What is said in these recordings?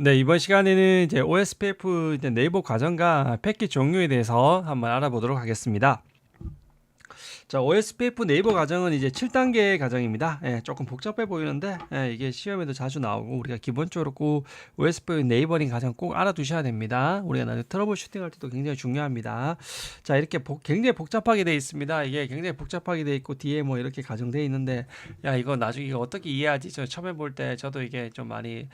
네, 이번 시간에는 이제 OSPF 이제 네이버 과정과 패키지 종류에 대해서 한번 알아보도록 하겠습니다. 자, OSPF 네이버 과정은 이제 7단계 과정입니다. 예, 조금 복잡해 보이는데 이게 시험에도 자주 나오고 우리가 기본적으로 꼭 OSPF 네이버링 과정 꼭 알아두셔야 됩니다. 우리가 나중에 트러블 슈팅할 때도 굉장히 중요합니다. 자, 이렇게 굉장히 복잡하게 되어 있습니다. 이게 굉장히 복잡하게 되어 있고 뒤에 뭐 이렇게 가정되어 있는데 야, 이거 나중에 이거 어떻게 이해하지? 저 처음에 볼 때 저도 이게 좀 많이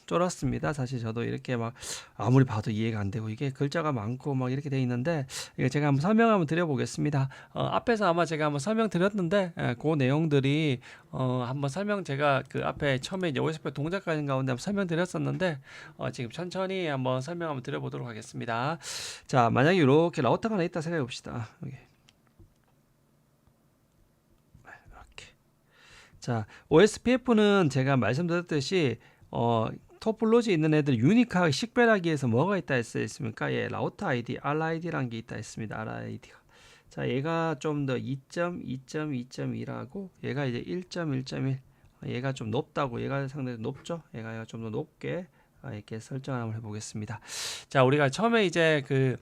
쫄았습니다. 사실 저도 이렇게 막 아무리 봐도 이해가 안 되고 이게 글자가 많고 막 이렇게 돼 있는데 이거 제가 한번 설명 한번 드려보겠습니다. 앞에서 아마 제가 한번 설명드렸는데 그 내용들이 한번 제가 그 앞에 처음에 이제 OSP 동작 과정 가운데 한번 설명드렸었는데 지금 천천히 한번 설명 한번 드려보도록 하겠습니다. 자, 만약에 이렇게 라우터가 하나 있다 생각해 봅시다. 이렇게. 자, OSPF는 제가 말씀드렸듯이 토폴로지 있는 애들 유니크하게 식별하기 위해서 뭐가 있다 했습니까? 예, 라우터 아이디, RID라는 게 있다 했습니다. RID가. 자, 얘가 좀 더 2.2.2.2라고 얘가 이제 1.1.1. 얘가 좀 높다고 얘가 상당히 높죠? 얘가 좀 더 높게 이렇게 설정을 한번 해보겠습니다. 자, 우리가 처음에 이제 그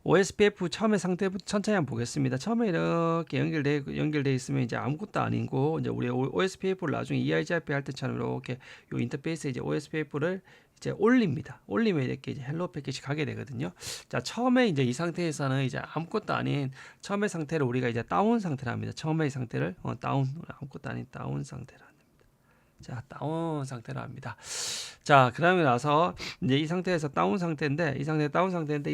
OSPF 처음에 상태부터 천천히 한번 보겠습니다. 처음에 이렇게 연결돼 있으면 이제 아무것도 아니고 이제 우리 OSPF를 나중에 EIGRP 할 때처럼 이렇게 요 인터페이스에 이제 OSPF를 이제 올립니다. 올리면 이렇게 이제 헬로 패키지 가게 되거든요. 자, 처음에 이제 이 상태에서는 이제 아무것도 아닌 처음의 상태를 우리가 이제 다운 상태라 합니다. 처음의 상태를 다운, 아무것도 아닌 다운 상태라. 자, 다운 상태로 합니다. 자, 그러면 나서 이제 이 상태에서 다운 상태인데 이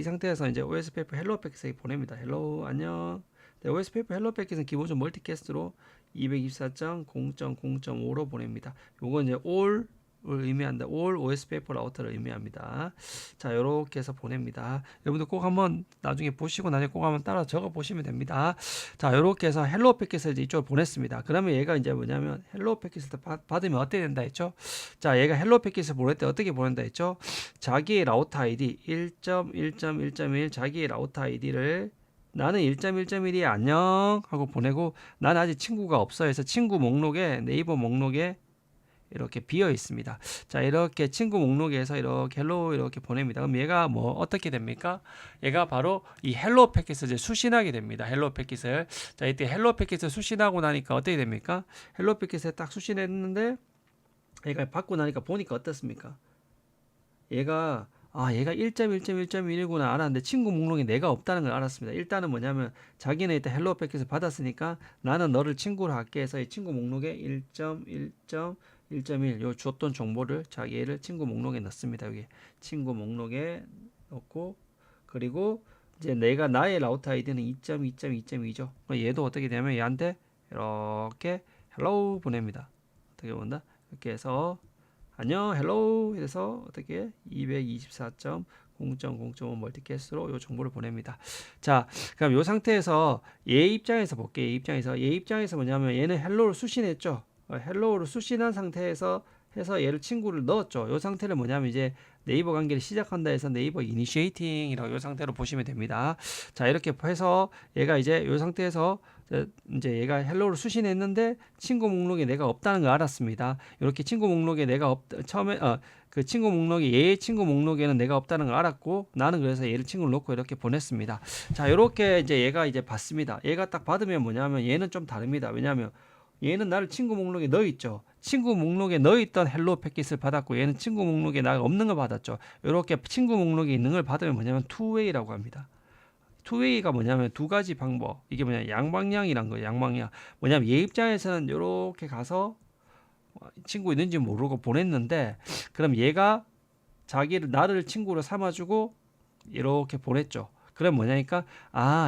상태에서 이제 OSPF 헬로 패킷에 보냅니다. 헬로 안녕. 네, OSPF 헬로 패킷은 기본적으로 멀티캐스트로 224.0.0.5로 보냅니다. 요건 이제 all 을 의미한다. all OSPF 라우터를 의미합니다. 자, 요렇게 해서 보냅니다. 여러분들 꼭 한번 나중에 보시고 나중에 꼭 한번 따라 적어 보시면 됩니다. 자, 요렇게 해서 헬로 패킷을 이제 이쪽으로 보냈습니다. 그러면 얘가 이제 뭐냐면 헬로 패킷을 받으면 어떻게 된다 했죠? 자, 얘가 헬로 패킷을 보낼 때 어떻게 보낸다 했죠? 자기의 라우터 아이디 1.1.1.1 자기의 라우터 아이디를 나는 1.1.1이 안녕 하고 보내고 나는 아직 친구가 없어 해서 친구 목록에 네이버 목록에 이렇게 비어 있습니다. 자, 이렇게 친구 목록에서 이렇게 헬로 이렇게 보냅니다. 그럼 얘가 뭐 어떻게 됩니까? 얘가 바로 이 헬로 패킷을 이제 수신하게 됩니다. 헬로 패킷을. 자, 이때 헬로 패킷을 수신하고 나니까 어떻게 됩니까? 헬로 패킷에 딱 수신했는데 얘가 받고 나니까 보니까 어떻습니까? 얘가 1.1.1.1이구나 알았는데 친구 목록에 내가 없다는 걸 알았습니다. 일단은 뭐냐면 자기는 일단 헬로 패킷을 받았으니까 나는 너를 친구로 할게 해서 이 친구 목록에 1.1.1 요 줬던 정보를 자기를 친구 목록에 넣습니다. 여기 친구 목록에 넣고 그리고 이제 내가 나의 라우터 아이디는 2.2.2.2죠. 얘도 어떻게 되냐면 얘한테 이렇게 헬로우 보냅니다. 어떻게 본다? 이렇게 해서 안녕 헬로우 해서 어떻게 224.0.0.5 멀티캐스트로 요 정보를 보냅니다. 자, 그럼 요 상태에서 얘 입장에서 볼게요. 얘 입장에서 뭐냐면 얘는 헬로우를 수신했죠. 헬로우를 수신한 상태에서 해서 얘를 친구를 넣었죠. 요 상태를 뭐냐면 이제 네이버 관계를 시작한다 해서 네이버 이니시에이팅이라고 요 상태로 보시면 됩니다. 자, 이렇게 해서 얘가 이제 요 상태에서 이제 얘가 헬로우를 수신했는데 친구 목록에 내가 없다는 걸 알았습니다. 이렇게 친구 목록에 내가 처음에 그 친구 목록에 얘의 친구 목록에는 내가 없다는 걸 알았고 나는 그래서 얘를 친구를 놓고 이렇게 보냈습니다. 자, 이렇게 이제 얘가 이제 받습니다. 얘가 딱 받으면 뭐냐면 얘는 좀 다릅니다. 왜냐하면 얘는 나를 친구 목록에 넣어 있죠. 친구 목록에 넣어 있던 헬로 패킷을 받았고 얘는 친구 목록에 나가 없는 걸 받았죠. 이렇게 친구 목록에 있는 걸 받으면 뭐냐면 투웨이라고 합니다. 투웨이가 뭐냐면 두 가지 방법. 이게 뭐냐 양방향이란 거예요. 양방향. 뭐냐면 얘 입장에서는 이렇게 가서 친구 있는지 모르고 보냈는데 그럼 얘가 나를 친구로 삼아주고 이렇게 보냈죠. 그럼 뭐냐니까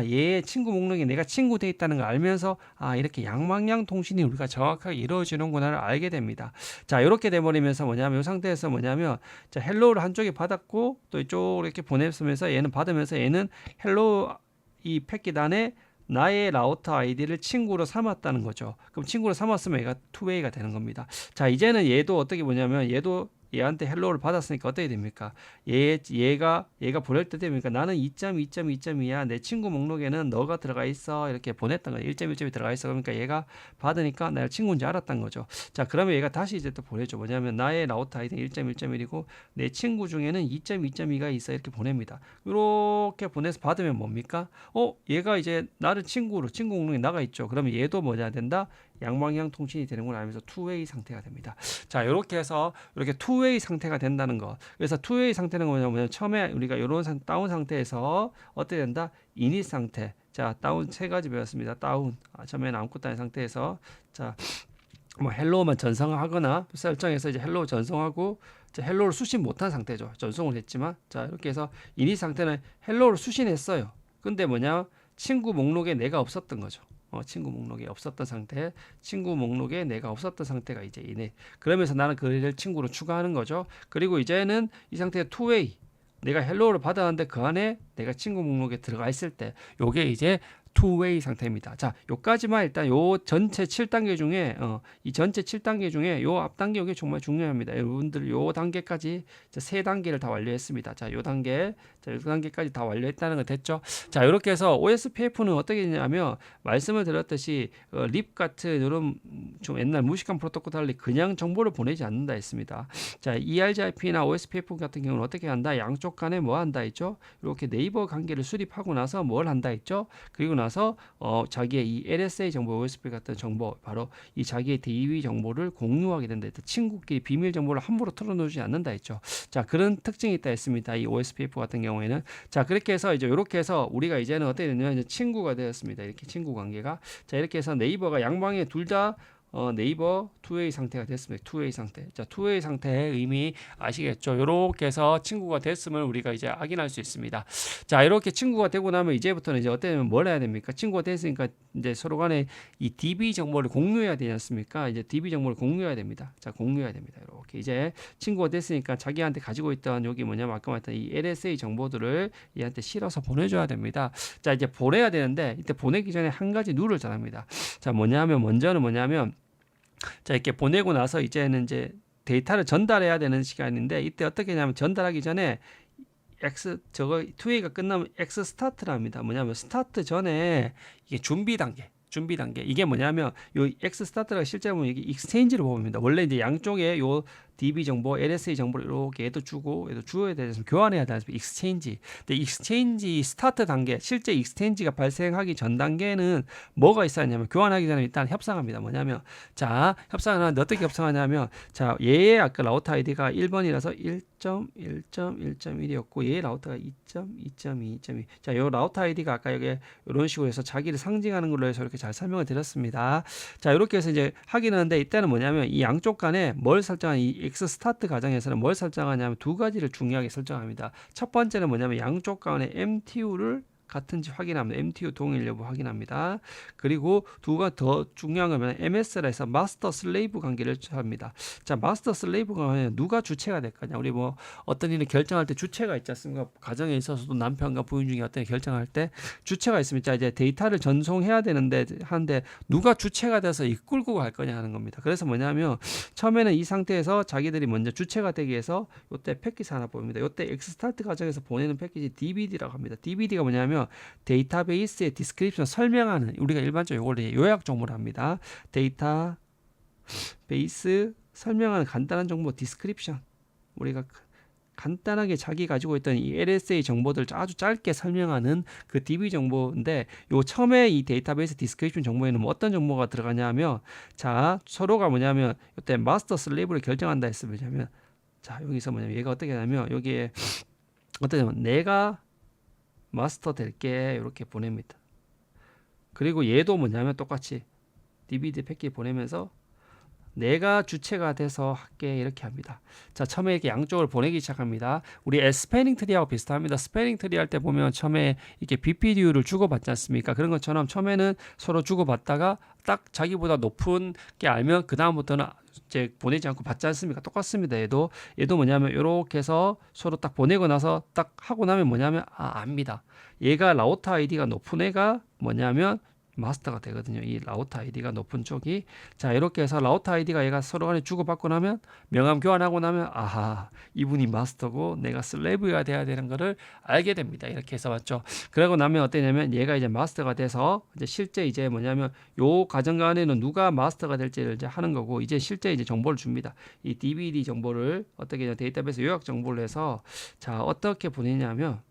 얘의 친구 목록에 내가 친구 돼 있다는 걸 알면서 이렇게 양방향 통신이 우리가 정확하게 이루어지는구나를 알게 됩니다. 자, 이렇게 돼버리면서 뭐냐면 이 상태에서 뭐냐면 자, 헬로우를 한쪽에 받았고 또 이쪽으로 이렇게 보내면서 얘는 받으면서 얘는 헬로우 이 패킷 안에 나의 라우터 아이디를 친구로 삼았다는 거죠. 그럼 친구로 삼았으면 얘가 투웨이가 되는 겁니다. 자, 이제는 얘도 어떻게 보냐면 얘도 얘한테 헬로우를 받았으니까 어떻게 됩니까? 얘가 보낼 때 됩니까? 나는 2.2.2.2야. 내 친구 목록에는 너가 들어가 있어. 이렇게 보냈던 거예요. 1.1점이 들어가 있어. 그러니까 얘가 받으니까 내가 친구인지 알았던 거죠. 자, 그러면 얘가 다시 이제 또 보내줘. 뭐냐면 나의 라우트 아이디는 1.1.1이고 내 친구 중에는 2.2.2가 있어. 이렇게 보냅니다. 이렇게 보내서 받으면 뭡니까? 얘가 이제 나를 친구 목록에 나가 있죠. 그러면 얘도 뭐냐 된다? 양방향 통신이 되는구나 하면서 투웨이 상태가 됩니다. 자, 이렇게 해서 이렇게 투웨이 상태가 된다는 거. 그래서 투웨이 상태는 뭐냐면 처음에 우리가 이런 다운 상태에서 어떻게 된다? 이닛 상태. 자, 다운 세 가지 배웠습니다. 다운. 처음에는 아무것도 아닌 상태에서 자, 뭐 헬로우만 전송하거나 설정해서 이제 헬로우 전송하고 헬로우를 수신 못한 상태죠. 전송을 했지만 자, 이렇게 해서 이닛 상태는 헬로우를 수신했어요. 근데 뭐냐? 친구 목록에 내가 없었던 거죠. 친구 목록에 없었던 상태, 친구 목록에 내가 없었던 상태가 이제 이네. 그러면서 나는 그를 친구로 추가하는 거죠. 그리고 이제는 이 상태의 투웨이, 내가 헬로우를 받았는데 그 안에 내가 친구 목록에 들어가 있을 때, 요게 이제 투웨이 상태입니다. 자, 요까지만 일단 요 전체 7단계 중에 이 전체 7단계 중에 요 앞 단계 이게 정말 중요합니다. 여러분들 요 단계까지 세 단계를 다 완료했습니다. 자, 요 단계, 자, 요 단계까지 다 완료했다는 거 됐죠? 자, 이렇게 해서 OSPF는 어떻게 되냐면 말씀을 드렸듯이 립 같은 이런 좀 옛날 무식한 프로토콜 달리 그냥 정보를 보내지 않는다 했습니다. 자, ERGRP나 OSPF 같은 경우는 어떻게 한다? 양쪽 간에 뭐 한다 했죠? 이렇게 네이버 관계를 수립하고 나서 뭘 한다 했죠? 그리고 나서 자기의 이 LSA 정보, OSP 같은 정보, 바로 이 자기의 DB 정보를 공유하게 된다 했다. 친구끼리 비밀 정보를 함부로 털어놓지 않는다 했죠. 자, 그런 특징이 있다 했습니다. 이 OSPF 같은 경우에는. 자, 그렇게 해서 이제 이렇게 해서 우리가 이제는 어떻게 되냐면 친구가 되었습니다. 이렇게 친구 관계가. 자, 이렇게 해서 네이버가 양방에 둘 다 네이버 투웨이 상태가 됐습니다. 투웨이 상태. 자, 투웨이 상태의 의미 아시겠죠? 이렇게 해서 친구가 됐음을 우리가 이제 확인할 수 있습니다. 자, 이렇게 친구가 되고 나면 이제부터는 이제 어떻게 되면 뭘 해야 됩니까? 친구가 됐으니까 이제 서로 간에 이 DB 정보를 공유해야 되지 않습니까? 이제 DB 정보를 공유해야 됩니다. 자, 공유해야 됩니다. 이렇게 이제 친구가 됐으니까 자기한테 가지고 있던 여기 뭐냐면 아까 말했던 이 LSA 정보들을 얘한테 실어서 보내줘야 됩니다. 자, 이제 보내야 되는데 이때 보내기 전에 한 가지 룰을 정합니다. 자, 먼저는 뭐냐면 자, 이렇게 보내고 나서 이제는 이제 데이터를 전달해야 되는 시간인데 이때 어떻게 하냐면 전달하기 전에 투웨이가 끝나면 X 스타트를 합니다. 뭐냐면 스타트 전에 이게 준비 단계 이게 뭐냐면 요 X 스타트가 실제로 보면 이게 익스체인지를 봅니다. 원래 이제 양쪽에 요 DB 정보, LSA 정보를 이렇게 얘도 주고 얘도 주어야 되면 교환해야 되는 익스체인지. 근데 익스체인지 스타트 단계, 실제 익스체인지가 발생하기 전 단계는 뭐가 있어야 하냐면 교환하기 전에 일단 협상합니다. 뭐냐면 자, 협상을 하는데 어떻게 협상하냐면 자, 얘의 아까 라우터 아이디가 1번이라서 1.1.1.1이었고 얘의 라우터가 2.2.2.2. 자, 요 라우터 아이디가 아까 여기 이런 식으로 해서 자기를 상징하는 걸로 해서 이렇게 잘 설명을 드렸습니다. 자, 이렇게 해서 이제 하기는 하는데 이때는 뭐냐면 이 양쪽 간에 뭘 설정하는 이 X 스타트 과정에서는 뭘 설정하냐면 두 가지를 중요하게 설정합니다. 첫 번째는 뭐냐면 양쪽 간에 MTU를 같은지 확인합니다. MTU 동일 여부 확인합니다. 그리고 두가 더 중요한 거면 MS라 해서 마스터 슬레이브 관계를 합니다. 자, 마스터 슬레이브 관계는 누가 주체가 될 거냐? 우리 뭐 어떤 일을 결정할 때 주체가 있지 않습니까? 가정에 있어서도 남편과 부인 중에 어떤 일을 결정할 때 주체가 있습니다. 자, 이제 데이터를 전송해야 되는데 하는데 누가 주체가 돼서 이끌고 갈 거냐 하는 겁니다. 그래서 뭐냐면 처음에는 이 상태에서 자기들이 먼저 주체가 되기 위해서 요때 패키지 하나 보입니다. 요때 엑스스타트 과정에서 보내는 패키지 DBD라고 합니다. DBD가 뭐냐면 데이터베이스의 디스크립션 설명하는 우리가 일반적으로 이걸 요약 정보를 합니다. 데이터베이스 설명하는 간단한 정보 디스크립션. 우리가 간단하게 자기 가지고 있던 이 LSA 정보들을 아주 짧게 설명하는 그 DB 정보인데 요 처음에 이 데이터베이스 디스크립션 정보에는 뭐 어떤 정보가 들어가냐면 자, 서로가 뭐냐면 이때 마스터 슬레이브를 결정한다 했으면 자, 여기서 뭐냐면 얘가 어떻게 하냐면 여기에 어떻게 하냐면 내가 마스터 될게 이렇게 보냅니다. 그리고 얘도 뭐냐면 똑같이 DVD 패키지 보내면서 내가 주체가 돼서 할게 이렇게 합니다. 자, 처음에 이렇게 양쪽을 보내기 시작합니다. 우리 스패닝 트리하고 비슷합니다. 스패닝 트리 할 때 보면 처음에 이렇게 BPDU를 주고받지 않습니까? 그런 것처럼 처음에는 서로 주고받다가 딱 자기보다 높은 게 알면 그 다음부터는 이제 보내지 않고 받지 않습니까? 똑같습니다. 얘도 뭐냐면 이렇게 해서 서로 딱 보내고 나서 딱 하고 나면 뭐냐면 압니다. 얘가 라우터 아이디가 높은 애가 뭐냐면 마스터가 되거든요. 이 라우터 아이디가 높은 쪽이. 자, 이렇게 해서 라우터 아이디가 얘가 서로 간에 주고받고 나면 명함 교환하고 나면 아하, 이분이 마스터고 내가 슬레이브가 돼야 되는 거를 알게 됩니다. 이렇게 해서 맞죠. 그러고 나면 어떠냐면 얘가 이제 마스터가 돼서 이제 실제 이제 뭐냐면 요 과정 안에는 누가 마스터가 될지를 이제 하는 거고, 이제 실제 이제 정보를 줍니다. 이 DVD 정보를 어떻게 데이터베이스 요약 정보를 해서 자, 어떻게 보내냐면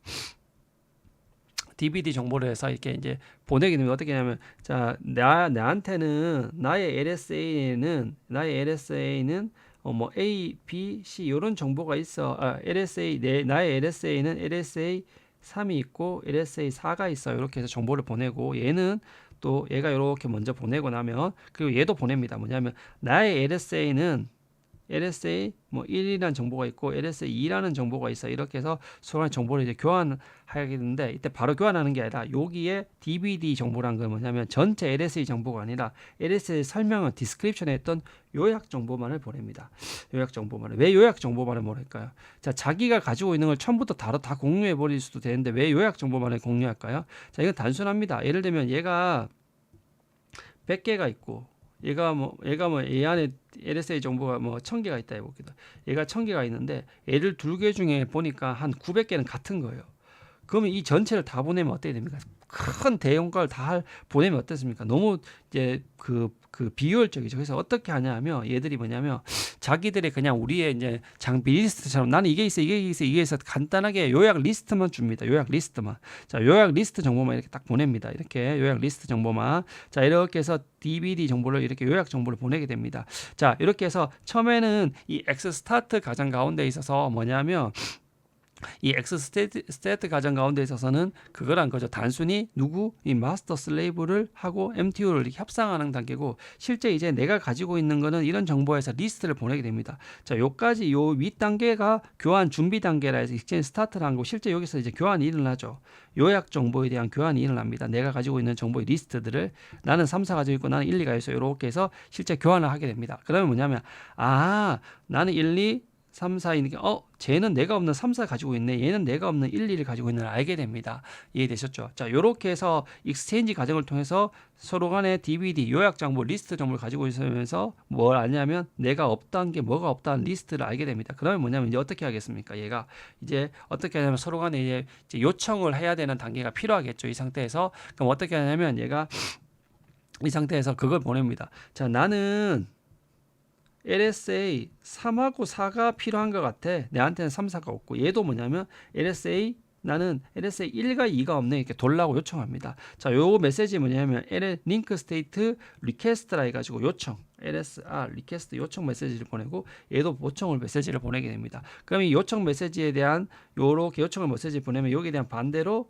DVD 정보를 해서 이렇게 이제 보내게 되면 어떻게 하냐면, 자, 나한테는 나의 LSA는 뭐 A, B, C 이런 정보가 있어. 나의 LSA는 LSA 3이 있고 LSA 4가 있어. 이렇게 해서 정보를 보내고, 얘는 또 얘가 이렇게 먼저 보내고 나면, 그리고 얘도 보냅니다. 뭐냐면 나의 LSA는 LSA 뭐 1이라는 정보가 있고 LSA 2라는 정보가 있어. 이렇게 해서 서로 정보를 이제 교환하게 되는데, 이때 바로 교환하는 게 아니라 여기에 DVD 정보란 건 뭐냐면 전체 LSA 정보가 아니라 LSA 설명은 디스크립션에 했던 요약 정보만을 보냅니다. 요약 정보만을. 왜 요약 정보만을 보낼까요? 자, 자기가 가지고 있는 걸 처음부터 다 공유해 버릴 수도 되는데 왜 요약 정보만을 공유할까요? 자, 이건 단순합니다. 예를 들면 얘가 100개가 있고 얘가 뭐 얘 안에 LSA 정보가 뭐 1000개가 있다 해봅니다. 얘가 1000개가 있는데 얘를 2개 중에 보니까 한 900개는 같은 거예요. 그러면 이 전체를 다 보내면 어떻게 됩니까? 큰 대용가를 다 보내면 어떻습니까? 너무 이제 그 비효율적이죠. 그래서 어떻게 하냐면 얘들이 뭐냐면 자기들이 그냥 우리의 이제 장비 리스트처럼 나는 이게 있어 간단하게 요약 리스트만 줍니다. 요약 리스트만. 자, 요약 리스트 정보만 이렇게 딱 보냅니다. 이렇게 요약 리스트 정보만. 자, 이렇게 해서 DVD 정보를 이렇게 요약 정보를 보내게 됩니다. 자, 이렇게 해서 처음에는 이 X 스타트 가장 가운데 있어서 뭐냐면 이 X 스테이트 과정 가운데 있어서는 그거란 거죠. 단순히 이 마스터 슬레이브를 하고 MTU를 이렇게 협상하는 단계고, 실제 이제 내가 가지고 있는 거는 이런 정보에서 리스트를 보내게 됩니다. 자, 요까지 요 윗 단계가 교환 준비 단계라 해서 익스체인지 스타트를 한 거고, 실제 여기서 이제 교환이 일어나죠. 요약 정보에 대한 교환이 일어납니다. 내가 가지고 있는 정보의 리스트들을 나는 3, 4 가지고 있고 나는 1, 2가 있어. 이렇게 해서 실제 교환을 하게 됩니다. 그러면 뭐냐면 나는 1, 2 3, 4이니까 쟤는 내가 없는 3, 4 가지고 있네. 얘는 내가 없는 1, 2를 가지고 있는 걸 알게 됩니다. 이해되셨죠? 자, 요렇게 해서 익스체인지 과정을 통해서 서로 간에 DVD, 요약 정보, 리스트 정보를 가지고 있으면서 뭘 아냐면 내가 없다는 게 뭐가 없다는 리스트를 알게 됩니다. 그러면 뭐냐면 이제 어떻게 하겠습니까? 얘가 이제 어떻게 하냐면 서로 간에 이제 요청을 해야 되는 단계가 필요하겠죠. 이 상태에서. 그럼 어떻게 하냐면 얘가 이 상태에서 그걸 보냅니다. 자, 나는 LSA 3하고 4가 필요한 것 같아. 내한테는 3, 4가 없고, 얘도 뭐냐면 나는 LSA 1과 2가 없네. 이렇게 돌라고 요청합니다. 자, 요 메시지 뭐냐면 링크 스테이트 리퀘스트라 해가지고 요청, LSR 리퀘스트 요청 메시지를 보내고, 얘도 요청을 메시지를 보내게 됩니다. 그럼 이 요청 메시지에 대한 요렇게 요청을 메시지 보내면 여기에 대한 반대로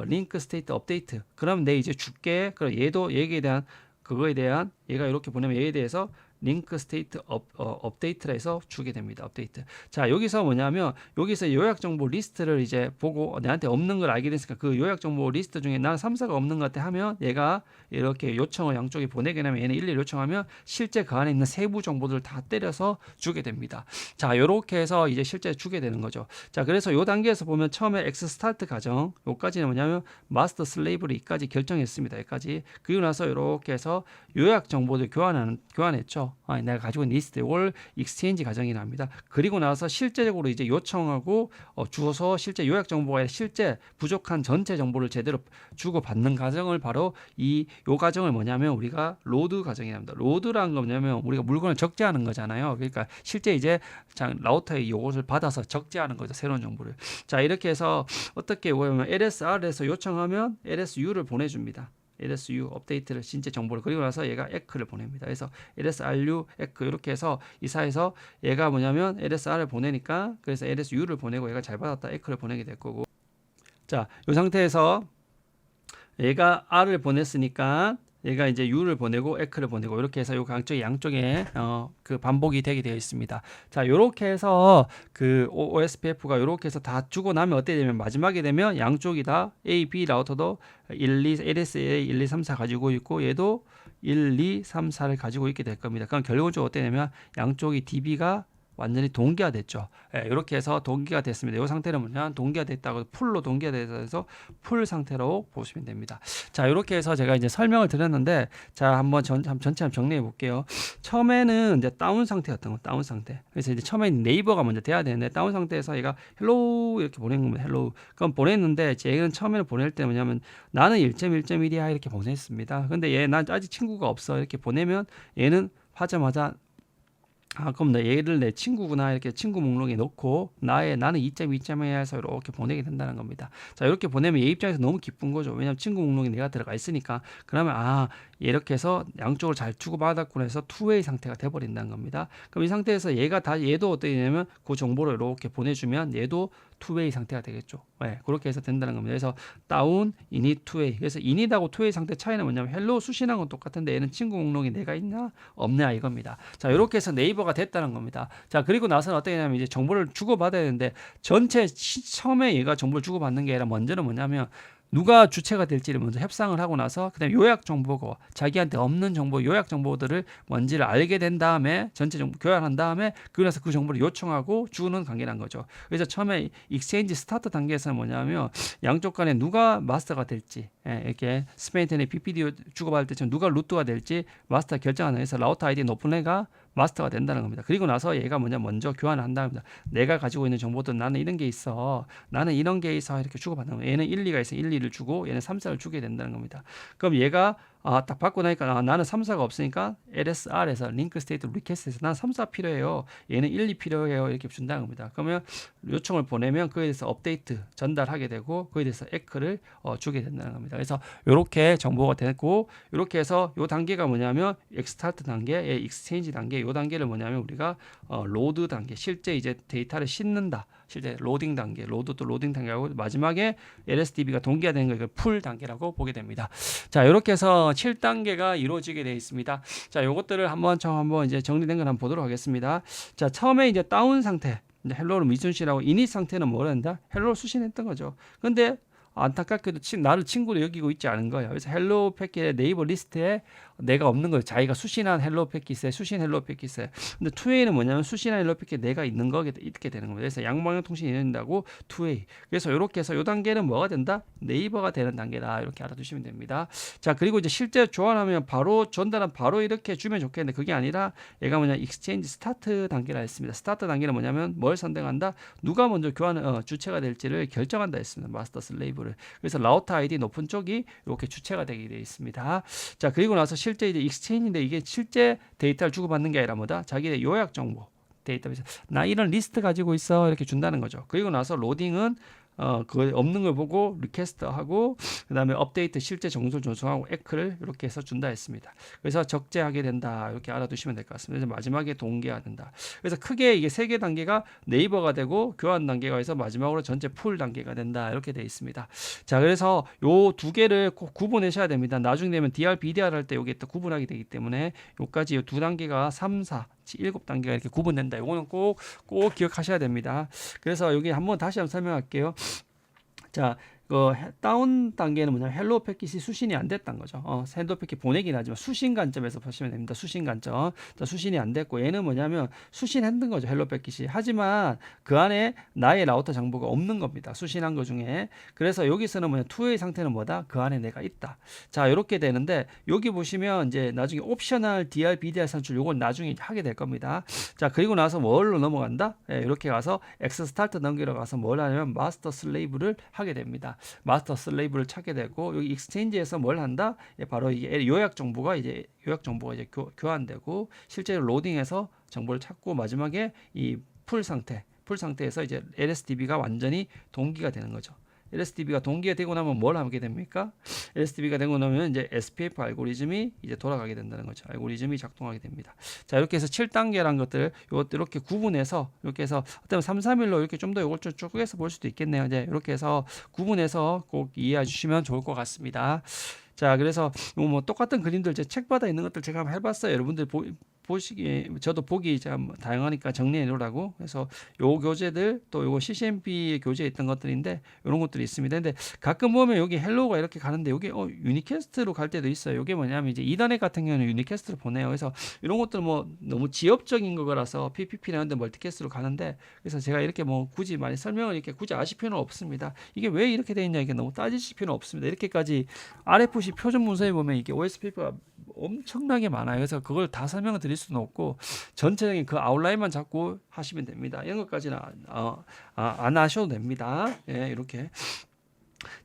링크 스테이트 업데이트. 그럼 내 이제 줄게. 그럼 얘도 얘기에 대한 그거에 대한 얘가 이렇게 보내면 얘에 대해서 링크 스테이트 업데이트라 해서 주게 됩니다. 업데이트. 자, 여기서 뭐냐면 여기서 요약 정보 리스트를 이제 보고 내한테 없는 걸 알게 됐으니까 그 요약 정보 리스트 중에 나는 3, 4가 없는 것 같아 하면 얘가 이렇게 요청을 양쪽에 보내게 되면 얘는 일일이 요청하면 실제 그 안에 있는 세부 정보들을 다 때려서 주게 됩니다. 자, 요렇게 해서 이제 실제 주게 되는 거죠. 자, 그래서 요 단계에서 보면 처음에 X 스타트 과정 요까지는 뭐냐면 마스터 슬레이브를 이까지 결정했습니다. 여기까지. 그리고 나서 이렇게 해서 요약 정보들 교환했죠. 내가 가지고 있는 리스트, 이걸 익스체인지 과정이 납니다. 그리고 나서 실제적으로 이제 요청하고 주어서 실제 요약 정보가 실제 부족한 전체 정보를 제대로 주고 받는 과정을 바로 요 과정을 뭐냐면 우리가 로드 과정이랍니다. 로드라는 건 뭐냐면 우리가 물건을 적재하는 거잖아요. 그러니까 실제 이제 라우터에 요것을 받아서 적재하는 거죠. 새로운 정보를. 자, 이렇게 해서 어떻게 보면 LSR에서 요청하면 LSU를 보내줍니다. LSU 업데이트를 진짜 정보를. 그리고 나서 얘가 에크를 보냅니다. 그래서 LSRU 에크 이렇게 해서 이사에서 얘가 뭐냐면 LSR을 보내니까 그래서 LSU를 보내고 얘가 잘 받았다 에크를 보내게 될 거고. 자, 이 상태에서 얘가 R을 보냈으니까 얘가 이제 U를 보내고 에크를 보내고 이렇게 해서 요 양쪽에 그 반복이 되게 되어 있습니다. 자, 요렇게 해서 그 OSPF가 요렇게 해서 다 주고 나면 어떻게 되면 마지막에 되면 양쪽이 다 A, B 라우터도 LSA 1, 2, 3, 4 가지고 있고 얘도 1, 2, 3, 4를 가지고 있게 될 겁니다. 그럼 결론적으로 어떻게 되냐면 양쪽이 DB가 완전히 동기화됐죠. 이렇게 해서 동기가 됐습니다. 이 상태는 뭐냐? 동기가 됐다고 풀로 동기가 돼서 풀 상태로 보시면 됩니다. 자, 이렇게 해서 제가 이제 설명을 드렸는데 자, 한번 전체 한번 정리해 볼게요. 처음에는 이제 다운 상태였던 거, 다운 상태. 그래서 이제 처음에 네이버가 먼저 돼야 되는데 다운 상태에서 얘가 헬로우 이렇게 보낸 겁니다. 헬로우. 그럼 보냈는데 얘는 처음에는 보낼 때 뭐냐면 나는 1.1.1이야 이렇게 보냈습니다. 근데 얘 난 아직 친구가 없어 이렇게 보내면 얘는 하자마자 그럼 얘를 내 친구구나 이렇게 친구 목록에 넣고 나는 2.2.2에서 이렇게 보내게 된다는 겁니다. 자, 이렇게 보내면 얘 입장에서 너무 기쁜 거죠. 왜냐면 친구 목록에 내가 들어가 있으니까. 그러면 이렇게 해서 양쪽으로 잘 주고받았구나 해서 투웨이 상태가 돼버린다는 겁니다. 그럼 이 상태에서 얘도 어떻게 되냐면 그 정보를 이렇게 보내주면 얘도 투웨이 상태가 되겠죠. 그렇게 해서 된다는 겁니다. 그래서 다운, 이닛, 투웨이. 그래서 이닛하고 투웨이 상태 차이는 뭐냐면 헬로 수신한 건 똑같은데 얘는 친구 목록에 내가 있나 없냐 이겁니다. 자, 이렇게 해서 네이버가 됐다는 겁니다. 자, 그리고 나서는 어떻게 되냐면 이제 정보를 주고받아야 되는데 전체 처음에 얘가 정보를 주고받는 게 아니라 먼저는 뭐냐면 누가 주체가 될지를 먼저 협상을 하고 나서 그다음에 요약 정보고 자기한테 없는 정보 요약 정보들을 뭔지를 알게 된 다음에 전체 정보 교환한 다음에 그래서 그 정보를 요청하고 주는 관계란 거죠. 그래서 처음에 익스체인지 스타트 단계에서는 뭐냐면 양쪽 간에 누가 마스터가 될지 이렇게 스페인텐의 BPD 주고받을 때처럼 누가 루트가 될지 마스터 결정하는 해서 라우터 아이디 높은 애가 마스터가 된다는 겁니다. 그리고 나서 얘가 먼저 교환을 한답니다. 내가 가지고 있는 정보도 나는 이런 게 있어. 나는 이런 게 있어. 이렇게 주고받는 거예요. 얘는 1, 2가 있어. 1, 2를 주고 얘는 3, 4를 주게 된다는 겁니다. 그럼 얘가 딱 받고 나니까 나는 3, 4가 없으니까 LSR에서 링크 스테이트 리퀘스트에서 난 3, 4 필요해요. 얘는 1, 2 필요해요. 이렇게 준다는 겁니다. 그러면 요청을 보내면 그에 대해서 업데이트 전달하게 되고 그에 대해서 에크를 주게 된다는 겁니다. 그래서 이렇게 정보가 되고 이렇게 해서 요 단계가 뭐냐면 엑스타트 단계, 익스체인지 단계 요 단계를 뭐냐면 우리가 로드 단계 실제 이제 데이터를 싣는다. 실제 로딩 단계, 로드 또 로딩 단계하고 마지막에 LSDB가 동기화되는 걸 이걸 풀 단계라고 보게 됩니다. 자, 이렇게 해서 7단계가 이루어지게 되어 있습니다. 자, 요것들을 한번 이제 정리된 걸 한번 보도록 하겠습니다. 자, 처음에 이제 다운 상태, 이제 헬로를 미순시라고 이닛 상태는 뭐라 한다? 헬로를 수신했던 거죠. 근데 안타깝게도 나를 친구로 여기고 있지 않은 거예요. 그래서 헬로 패킷의 네이버 리스트에 내가 없는 거예요. 자기가 수신한 헬로 패킷에 수신 헬로 패킷에. 근데 투웨이는 뭐냐면 수신한 헬로 패킷에 내가 있는 거게 있게 되는 겁니다. 그래서 양방향 통신이 이룬다고 투웨이. 그래서 이렇게 해서 이 단계는 뭐가 된다? 네이버가 되는 단계다. 이렇게 알아두시면 됩니다. 자, 그리고 이제 실제 교환하면 바로 전달은 바로 이렇게 주면 좋겠는데 그게 아니라 얘가 뭐냐 익스체인지 스타트 단계라 했습니다. 스타트 단계는 뭐냐면 뭘 선택한다? 누가 먼저 교환 주체가 될지를 결정한다 했습니다. 마스터 슬레이브. 그래서 라우터 아이디 높은 쪽이 이렇게 주체가 되게 되어 있습니다. 자, 그리고 나서 실제 이제 익스체인지인데 이게 실제 데이터를 주고받는 게 아니라 뭐다? 자기의 요약 정보 데이터베이스 나 이런 리스트 가지고 있어 이렇게 준다는 거죠. 그리고 나서 로딩은 그 없는 걸 보고 리퀘스트 하고 그다음에 업데이트 실제 정보를 조성하고 에크를 이렇게 해서 준다 했습니다. 그래서 적재하게 된다 이렇게 알아두시면 될 것 같습니다. 그래서 마지막에 동기화된다. 그래서 크게 이게 세 개 단계가 네이버가 되고 교환 단계가 해서 마지막으로 전체 풀 단계가 된다 이렇게 되어 있습니다. 자, 그래서 요 두 개를 꼭 구분하셔야 됩니다. 나중에 되면 DR, BDR 할 때 요게 또 구분하게 되기 때문에 요까지 요 두 단계가 3, 4 7단계가 이렇게 구분된다. 이거는 꼭 기억하셔야 됩니다. 그래서 여기 다시 한번 설명할게요. 자, 그 다운 단계는 뭐냐면 헬로 패킷이 수신이 안 됐다는 거죠. 헬로 패킷 보내긴 하지만 수신 관점에서 보시면 됩니다. 수신 관점. 자, 수신이 안 됐고 얘는 뭐냐면 수신했던 거죠. 헬로 패킷이. 하지만 그 안에 나의 라우터 정보가 없는 겁니다. 수신한 것 중에. 그래서 여기서는 뭐냐 투웨이 상태는 뭐다? 그 안에 내가 있다. 자, 이렇게 되는데 여기 보시면 이제 나중에 옵셔널 DR, BDR 산출 요건 나중에 하게 될 겁니다. 자, 그리고 나서 뭘로 넘어간다? 이렇게 가서 엑스 스타트 넘기러 가서 뭘 하냐면 마스터 슬레이브를 하게 됩니다. 마스터 슬레이브를 찾게 되고 여기 익스체인지에서 뭘 한다? 바로 이게 요약 정보가 이제 교환되고 실제로 로딩해서 정보를 찾고 마지막에 이 풀 상태에서 이제 LSDB가 완전히 동기가 되는 거죠. LSDB가 동기가 되고 나면 뭘 하게 됩니까? LSDB가 되고 나면 이제 SPF 알고리즘이 이제 돌아가게 된다는 거죠. 알고리즘이 작동하게 됩니다. 자, 이렇게 해서 7단계라는 것들 이렇게 구분해서 이렇게 해서 어떤 3, 3일로 이렇게 좀 더 이걸 쭉 해서 볼 수도 있겠네요. 이제 이렇게 해서 구분해서 꼭 이해해 주시면 좋을 것 같습니다. 자, 그래서 뭐 똑같은 그림들 제 책마다 있는 것들 제가 한번 해봤어요. 여러분들 보시기에 저도 보기 참 다양하니까 정리해 놓으라고. 그래서 요 교재들 또 요거 CCNP 교재에 있던 것들인데 이런 것들이 있습니다. 근데 가끔 보면 여기 헬로우가 이렇게 가는데 여기 유니캐스트로 갈 때도 있어요. 이게 뭐냐면 이제 이더넷 같은 경우는 유니캐스트로 보내요. 그래서 이런 것들 뭐 너무 지엽적인 거라서 PPP나 이런 데 멀티캐스트로 가는데, 그래서 제가 이렇게 뭐 굳이 많이 설명을 이렇게 굳이 하실 필요는 없습니다. 이게 왜 이렇게 돼 있냐, 이게 너무 따지실 필요는 없습니다. 이렇게까지 RFC 표준 문서에 보면 이게 OSPF가 엄청나게 많아요. 그래서 그걸 다 설명을 드릴 수는 없고 전체적인 그 아웃라인만 잡고 하시면 됩니다. 이런 것까지는 안 하셔도 됩니다. 예, 이렇게.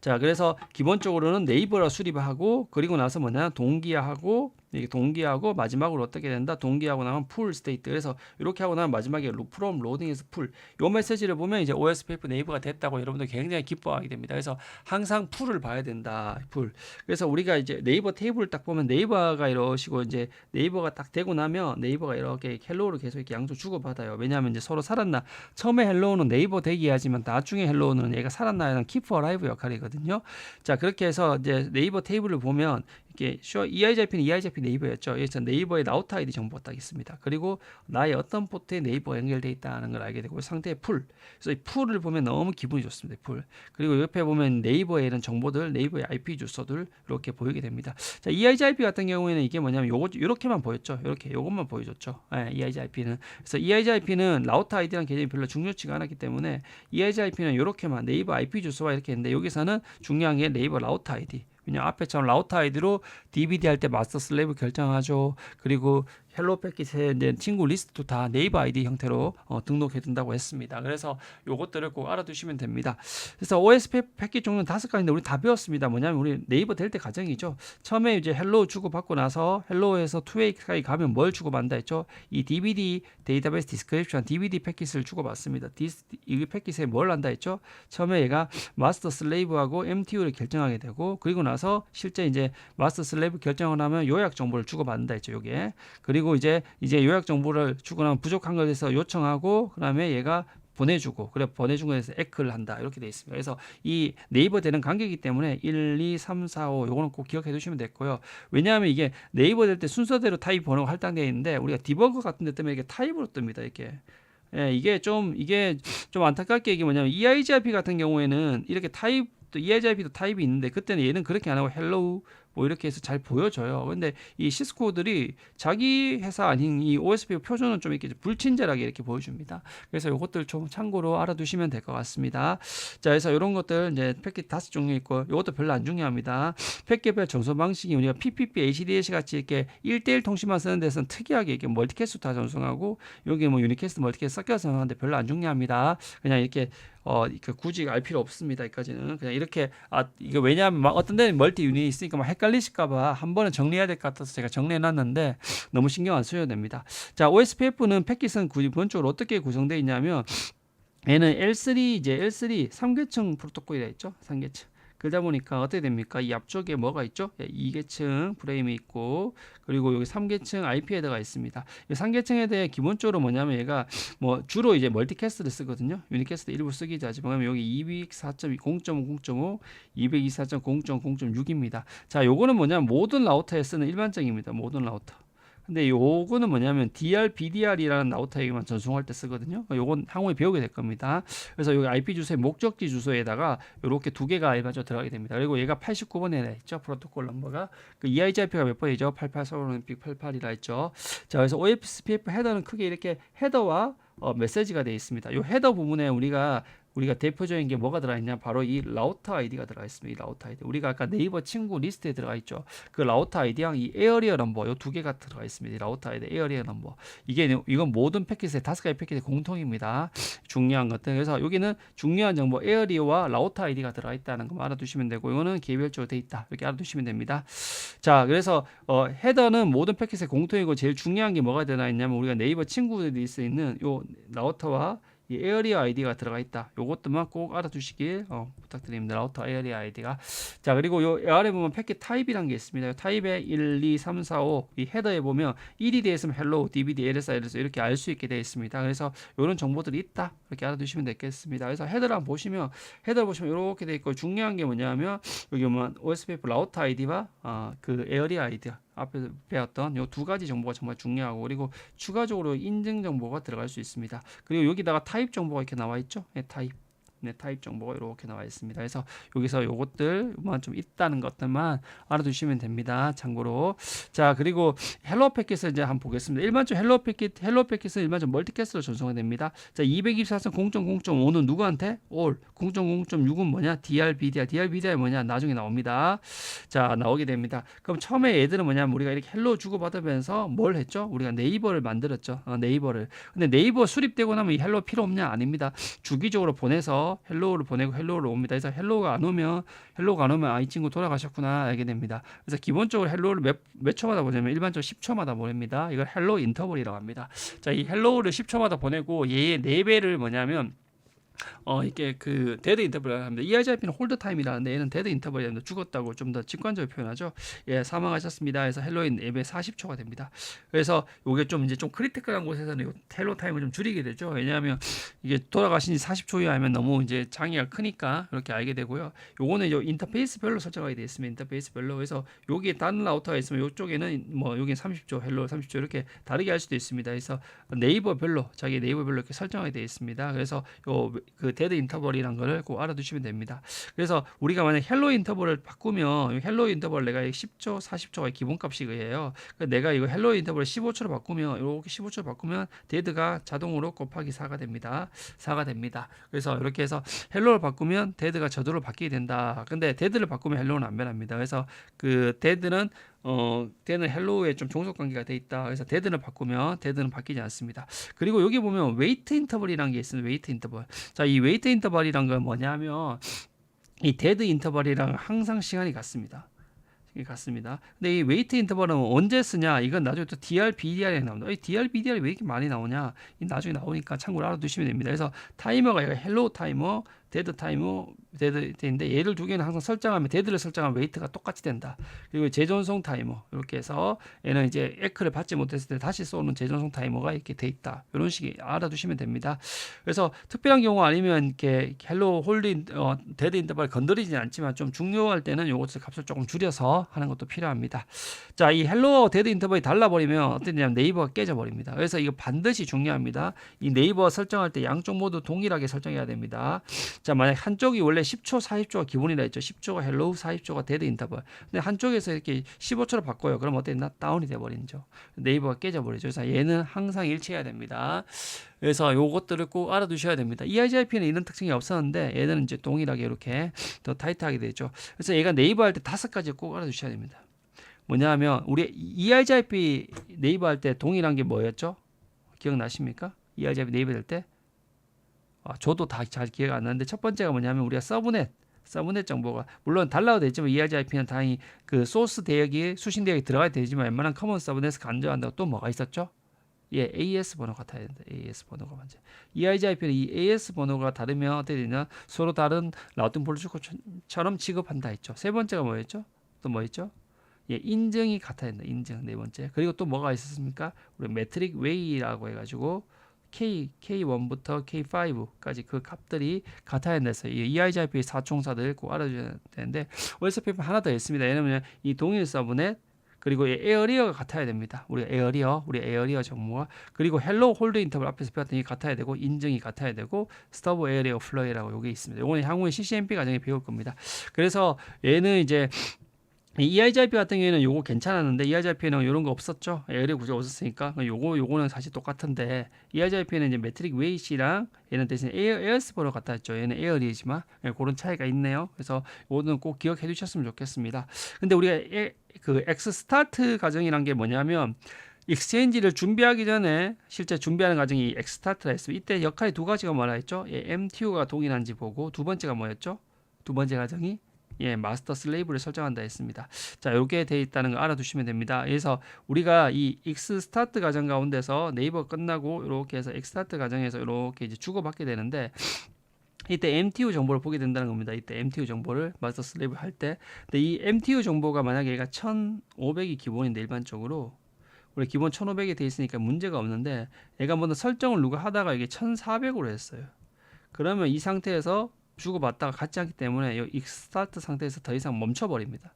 자, 그래서 기본적으로는 네이버라 수립하고, 그리고 나서 뭐냐, 동기화하고, 이게 동기하고 마지막으로 어떻게 된다? 동기하고 나면 풀 스테이트. 그래서 이렇게 하고 나면 마지막에 from loading에서 풀. 요 메시지를 보면 이제 OSPF 네이버가 됐다고 여러분들 굉장히 기뻐하게 됩니다. 그래서 항상 풀을 봐야 된다. 풀. 그래서 우리가 이제 네이버 테이블을 딱 보면 네이버가 이러시고 이제 네이버가 딱 되고 나면 네이버가 이렇게 헬로우를 계속 이렇게 양쪽 주고 받아요. 왜냐하면 이제 서로 살았나. 처음에 헬로우는 네이버 대기하지만 나중에 헬로우는 얘가 살았나는 keep alive 역할이거든요. 자, 그렇게 해서 이제 네이버 테이블을 보면 이게 EIJP는 EIJP 네이버였죠. 그래서 네이버의 라우트 아이디 정보가 딱 있습니다. 그리고 나의 어떤 포트에 네이버가 연결되어 있다는 걸 알게 되고, 상태의 풀. 그래서 이 풀을 보면 너무 기분이 좋습니다. 풀. 그리고 옆에 보면 네이버에 이런 정보들, 네이버의 IP 주소들 이렇게 보이게 됩니다. 자, EIJP 같은 경우에는 이게 뭐냐면 요거 이렇게만 보였죠. 이렇게 요것만 보여줬죠. EIJP는. 그래서 EIJP는 라우트 아이디라는 개념이 별로 중요치가 않았기 때문에 EIJP는 이렇게만 네이버 IP 주소와 이렇게 했는데, 여기서는 중요한 게 네이버 라우트 아이디. 그냥 앞에처럼 라우트 아이디로 DVD 할 때 마스터 슬레이브 결정하죠. 그리고 헬로 패킷의 이제 친구 리스트도 다 네이버 아이디 형태로 등록해 둔다고 했습니다. 그래서 요것들을 꼭 알아두시면 됩니다. 그래서 OSP 패킷 종류는 5가지인데 우리 다 배웠습니다. 뭐냐면 우리 네이버 될 때 과정이죠. 처음에 이제 헬로 주고받고 나서 헬로에서 2A까지 가면 뭘 주고받는다 했죠? 이 DVD 데이터베이스 디스크립션 DVD 패킷을 주고받습니다. 이 패킷에 뭘 한다 했죠? 처음에 얘가 마스터 슬레이브하고 MTU를 결정하게 되고, 그리고 나서 실제 이제 마스터 슬레이브 결정을 하면 요약 정보를 주고받는다 했죠. 요게. 그리고 이제 요약 정보를 주고 나면 부족한 것에서 요청하고, 그다음에 얘가 보내주고, 그래 보내준 거에서 에크를 한다, 이렇게 돼 있습니다. 그래서 이 네이버 되는 관계이기 때문에 1, 2, 3, 4, 5 요거는 꼭 기억해 두시면 됐고요. 왜냐하면 이게 네이버 될 때 순서대로 타입 번호가 할당되어 있는데 우리가 디버그 같은 데 때문에 이게 타입으로 뜹니다. 이게 좀 안타깝게 이게 뭐냐면 EIGRP 같은 경우에는 이렇게 타입, 또 EIGRP도 타입이 있는데 그때는 얘는 그렇게 안 하고 헬로우 뭐 이렇게 해서 잘 보여져요. 근데 이 시스코들이 자기 회사 아닌 이 OSP 표준은 좀 이렇게 불친절하게 이렇게 보여줍니다. 그래서 이것들 좀 참고로 알아두시면 될 것 같습니다. 자, 그래서 이런 것들 이제 패킷 5종류 있고, 이것도 별로 안 중요합니다. 패킷별 전송 방식이 우리가 PPP, HDS 같이 이렇게 1대1 통신만 쓰는 데서는 특이하게 이렇게 멀티캐스트 다 전송하고, 여기 뭐 유니캐스트, 멀티캐스트 섞여서 하는데 별로 안 중요합니다. 그냥 이렇게 굳이 알 필요 없습니다. 여기까지는 그냥 이렇게 이거 왜냐하면 막 어떤 데는 멀티 유닛이 있으니까 막 헷갈리실까봐 한 번은 정리해야 될 것 같아서 제가 정리해놨는데 너무 신경 안 쓰셔도 됩니다. 자, OSPF는 패킷은 기본적으로 어떻게 구성되어 있냐면, 얘는 L3 3계층 프로토콜이라 했죠. 3계층. 그러다 보니까 어떻게 됩니까? 이 앞쪽에 뭐가 있죠? 2계층 프레임이 있고, 그리고 여기 3계층 IP 헤더가 있습니다. 이 3계층 헤더에 기본적으로 뭐냐면 얘가 뭐 주로 이제 멀티캐스트를 쓰거든요. 유니캐스트 일부 쓰기도 하지만 여기 224.0.0.5, 224.0.0.6입니다. 자, 요거는 뭐냐면 모든 라우터에 쓰는 일반적입니다. 모든 라우터. 근데 요거는 뭐냐면 DR, BDR이라는 라우터에게만 전송할 때 쓰거든요. 요건 향후에 배우게 될 겁니다. 그래서 여기 IP 주소의 목적지 주소에다가 이렇게 두 개가 일반적으로 들어가게 됩니다. 그리고 얘가 89번에 했죠. 프로토콜 넘버가. 그 EIGRP가 몇 번이죠? 88 서울올림픽 88이라 했죠. 자, 그래서 OSPF 헤더는 크게 이렇게 헤더와 메시지가 되어 있습니다. 이 헤더 부분에 우리가 대표적인 게 뭐가 들어있냐, 바로 이 라우터 아이디가 들어가 있습니다. 이 라우터 아이디. 우리가 아까 네이버 친구 리스트에 들어가 있죠. 그 라우터 아이디랑 이 에어리어 넘버, 요 두 개가 들어가 있습니다. 이 라우터 아이디, 에어리어 넘버. 이건 모든 패킷의 5가지 패킷의 공통입니다. 중요한 것들. 그래서 여기는 중요한 정보 에어리어와 라우터 아이디가 들어가 있다는 거 알아두시면 되고, 이거는 개별적으로 되어 있다, 이렇게 알아두시면 됩니다. 자, 그래서 헤더는 모든 패킷의 공통이고, 제일 중요한 게 뭐가 들어가 있냐면 우리가 네이버 친구 리스트에 있는 요 라우터와 이 에어리어 아이디가 들어가 있다. 요것도만 꼭 알아두시길 부탁드립니다. 라우터 에어리어 아이디가. 자, 그리고 요 아래 보면 패킷 타입이라는 게 있습니다. 타입에 1, 2, 3, 4, 5 이 헤더에 보면 1이 되어 있으면 헬로, DVD, LSI에서 이렇게 알 수 있게 되어 있습니다. 그래서 이런 정보들이 있다, 이렇게 알아두시면 되겠습니다. 그래서 헤더를 보시면 이렇게 되어 있고, 중요한 게 뭐냐면 여기 보면 OSPF 라우터 아이디와 그 에어리어 아이디가 앞에서 배웠던 요 두 가지 정보가 정말 중요하고 그리고 추가적으로 인증 정보가 들어갈 수 있습니다. 그리고 여기다가 타입 정보가 이렇게 나와 있죠. 네, 타입. 네, 타입 정보가 이렇게 나와 있습니다. 그래서 여기서 요것들만 좀 있다는 것들만 알아두시면 됩니다. 참고로. 자, 그리고 헬로 패킷을 이제 한번 보겠습니다. 일반적으로 헬로 패킷은 일반적으로 멀티캐스트로 전송이 됩니다. 자, 224선 0.0.5는 누구한테? all. 0.0.6은 뭐냐? DRBDR. DRBDR이 뭐냐? 나중에 나옵니다. 자, 나오게 됩니다. 그럼 처음에 얘들은 뭐냐면 우리가 이렇게 헬로 주고받으면서 뭘 했죠? 우리가 네이버를 만들었죠. 네이버를. 근데 네이버 수립되고 나면 이 헬로 필요 없냐? 아닙니다. 주기적으로 보내서 헬로우를 보내고 헬로우를 옵니다. 그래서 헬로우가 안 오면 아, 이 친구 돌아가셨구나 알게 됩니다. 그래서 기본적으로 헬로우를 몇 초마다 보내면 일반적으로 10초마다 보냅니다. 이걸 헬로우 인터벌이라고 합니다. 자, 이 헬로우를 10초마다 보내고 얘의 4배를 뭐냐면 이게 그 데드 인터벌을 합니다. EIGIP는 홀드 타임이라는데 얘는 데드 인터벌이라는데 죽었다고 좀 더 직관적으로 표현하죠. 예, 사망하셨습니다. 해서 헬로인 앱에 40초가 됩니다. 그래서 이게 좀 이제 좀 크리티컬한 곳에서는 헬로 타임을 좀 줄이게 되죠. 왜냐하면 이게 돌아가신 지 40초 이하면 너무 이제 장애가 크니까 그렇게 알게 되고요. 요거는 인터페이스별로 설정하게 되어 있습니다. 인터페이스별로. 그래서 여기에 다른 라우터가 있으면 이쪽에는 뭐 여기는 30초, 헬로 30초 이렇게 다르게 할 수도 있습니다. 그래서 네이버별로 자기 네이버별로 이렇게 설정하게 되어 있습니다. 그래서 그 데드 인터벌이란 거를 꼭 알아두시면 됩니다. 그래서 우리가 만약 헬로 인터벌을 바꾸면 헬로 인터벌 내가 10초, 40초가 기본값이에요. 내가 이거 헬로 인터벌을 15초로 바꾸면 이렇게 15초로 바꾸면 데드가 자동으로 곱하기 4가 됩니다. 4가 됩니다. 그래서 이렇게 해서 헬로를 바꾸면 데드가 저도로 바뀌게 된다. 근데 데드를 바꾸면 헬로는 안 변합니다. 그래서 그 데드는 헬로우에 좀 종속 관계가 돼 있다. 그래서 데드를 바꾸면 데드는 바뀌지 않습니다. 그리고 여기 보면 웨이트 인터벌이라는 게 있습니다. 웨이트 인터벌. 자, 이 웨이트 인터벌이란 건 뭐냐면 이 데드 인터벌이랑 항상 시간이 같습니다. 같습니다. 근데 이 웨이트 인터벌은 언제 쓰냐? 이건 나중에 또 DRBDR이 나옵니다. 이 DRBDR이 왜 이렇게 많이 나오냐? 이 나중에 나오니까 참고로 알아두시면 됩니다. 그래서 타이머가 이거 헬로우 타이머, 데드 타이머, 데드인데 얘를 두 개는 항상 설정하면 데드를 설정하면 웨이트가 똑같이 된다. 그리고 재전송 타이머 이렇게 해서 얘는 이제 에크를 받지 못했을 때 다시 쏘는 재전송 타이머가 이렇게 돼 있다. 이런 식이 알아두시면 됩니다. 그래서 특별한 경우 아니면 이렇게 헬로 홀드 데드 인터벌 건드리진 않지만 좀 중요할 때는 요것을 값을 조금 줄여서 하는 것도 필요합니다. 자, 이 헬로 데드 인터벌이 달라버리면 어떻게 되냐면 네이버가 깨져버립니다. 그래서 이거 반드시 중요합니다. 이 네이버 설정할 때 양쪽 모두 동일하게 설정해야 됩니다. 자, 만약 한쪽이 원래 10초, 40초가 기본이라 했죠. 10초가 헬로우, 40초가 데드 인터벌. 근데 한쪽에서 이렇게 15초로 바꿔요. 그럼 어떻게 됐나? 다운이 돼버리죠. 네이버가 깨져버리죠. 그래서 얘는 항상 일치해야 됩니다. 그래서 요것들을 꼭 알아두셔야 됩니다. EIGIP는 이런 특징이 없었는데 얘는 이제 동일하게 이렇게 더 타이트하게 되죠. 그래서 얘가 네이버 할 때 5가지 꼭 알아두셔야 됩니다. 뭐냐면 우리 EIGIP 네이버 할 때 동일한 게 뭐였죠? 기억나십니까? EIGIP 네이버 할 때? 저도 다 잘 기억 안 나는데 첫 번째가 뭐냐면 우리가 서브넷 정보가 물론 달라도 되지만 EIGIP는 다행히 그 소스 대역이 수신 대역이 들어가야 되지만 웬만한 커먼 서브넷을 간주한다고 또 뭐가 있었죠? 예, AS 번호 같아야 된다. AS 번호가 먼저. EIGIP는 이 AS 번호가 다르면 어떻게 되냐? 서로 다른 라우팅 프로토콜처럼 취급한다 했죠. 세 번째가 뭐였죠? 또 뭐였죠? 예, 인증이 같아야 된다. 인증 네 번째. 그리고 또 뭐가 있었습니까? 우리 매트릭 웨이라고 해가지고 K1부터 K5까지 그 값들이 같아야 된다 해서 이 EIGIP 사총사들 꼭 알아줘야 되는데 OSPF 하나 더 있습니다. 왜냐면 이 동일 서브넷 그리고 에어리어가 같아야 됩니다. 우리 에어리어 정보가 그리고 헬로 홀드 인터벌 앞에서 배웠던 게 같아야 되고 인증이 같아야 되고 스터브 에어리어 플로이라고 여기 있습니다. 이거는 향후에 CCNP 과정에 배울 겁니다. 그래서 얘는 이제 EIGIP 같은 경우에는 요거 괜찮았는데 EIGIP는 이런 거 없었죠. 에어리어 구조가 없었으니까 요거는 사실 똑같은데 EIGIP는 이제 매트릭 웨이시랑 얘는 대신 에어스포로 갖다 했죠. 얘는 에어리지만 그런 차이가 있네요. 그래서 이거는 꼭 기억해 두셨으면 좋겠습니다. 근데 우리가 그 엑스스타트 과정이란 게 뭐냐면 익스체인지를 준비하기 전에 실제 준비하는 과정이 엑스스타트라 했습니다. 이때 역할이 두 가지가 뭐라 했죠? MTU가 동일한지 보고 두 번째가 뭐였죠? 두 번째 과정이 마스터 슬레이브를 설정한다 했습니다. 자, 이렇게 돼 있다는 거 알아두시면 됩니다. 그래서 우리가 이 익스스타트 과정 가운데서 네이버 끝나고 이렇게 해서 엑스스타트 과정에서 이렇게 이제 주고받게 되는데 이때 MTU 정보를 보게 된다는 겁니다. 이때 MTU 정보를 마스터 슬레이브 할 때. 근데 이 MTU 정보가 만약에 얘가 1500이 기본인데 일반적으로 우리 기본 1500이 돼 있으니까 문제가 없는데 얘가 먼저 설정을 누가 하다가 이게 1400으로 했어요. 그러면 이 상태에서 주고받다가 같지 않기 때문에 이 익스타트 상태에서 더 이상 멈춰버립니다.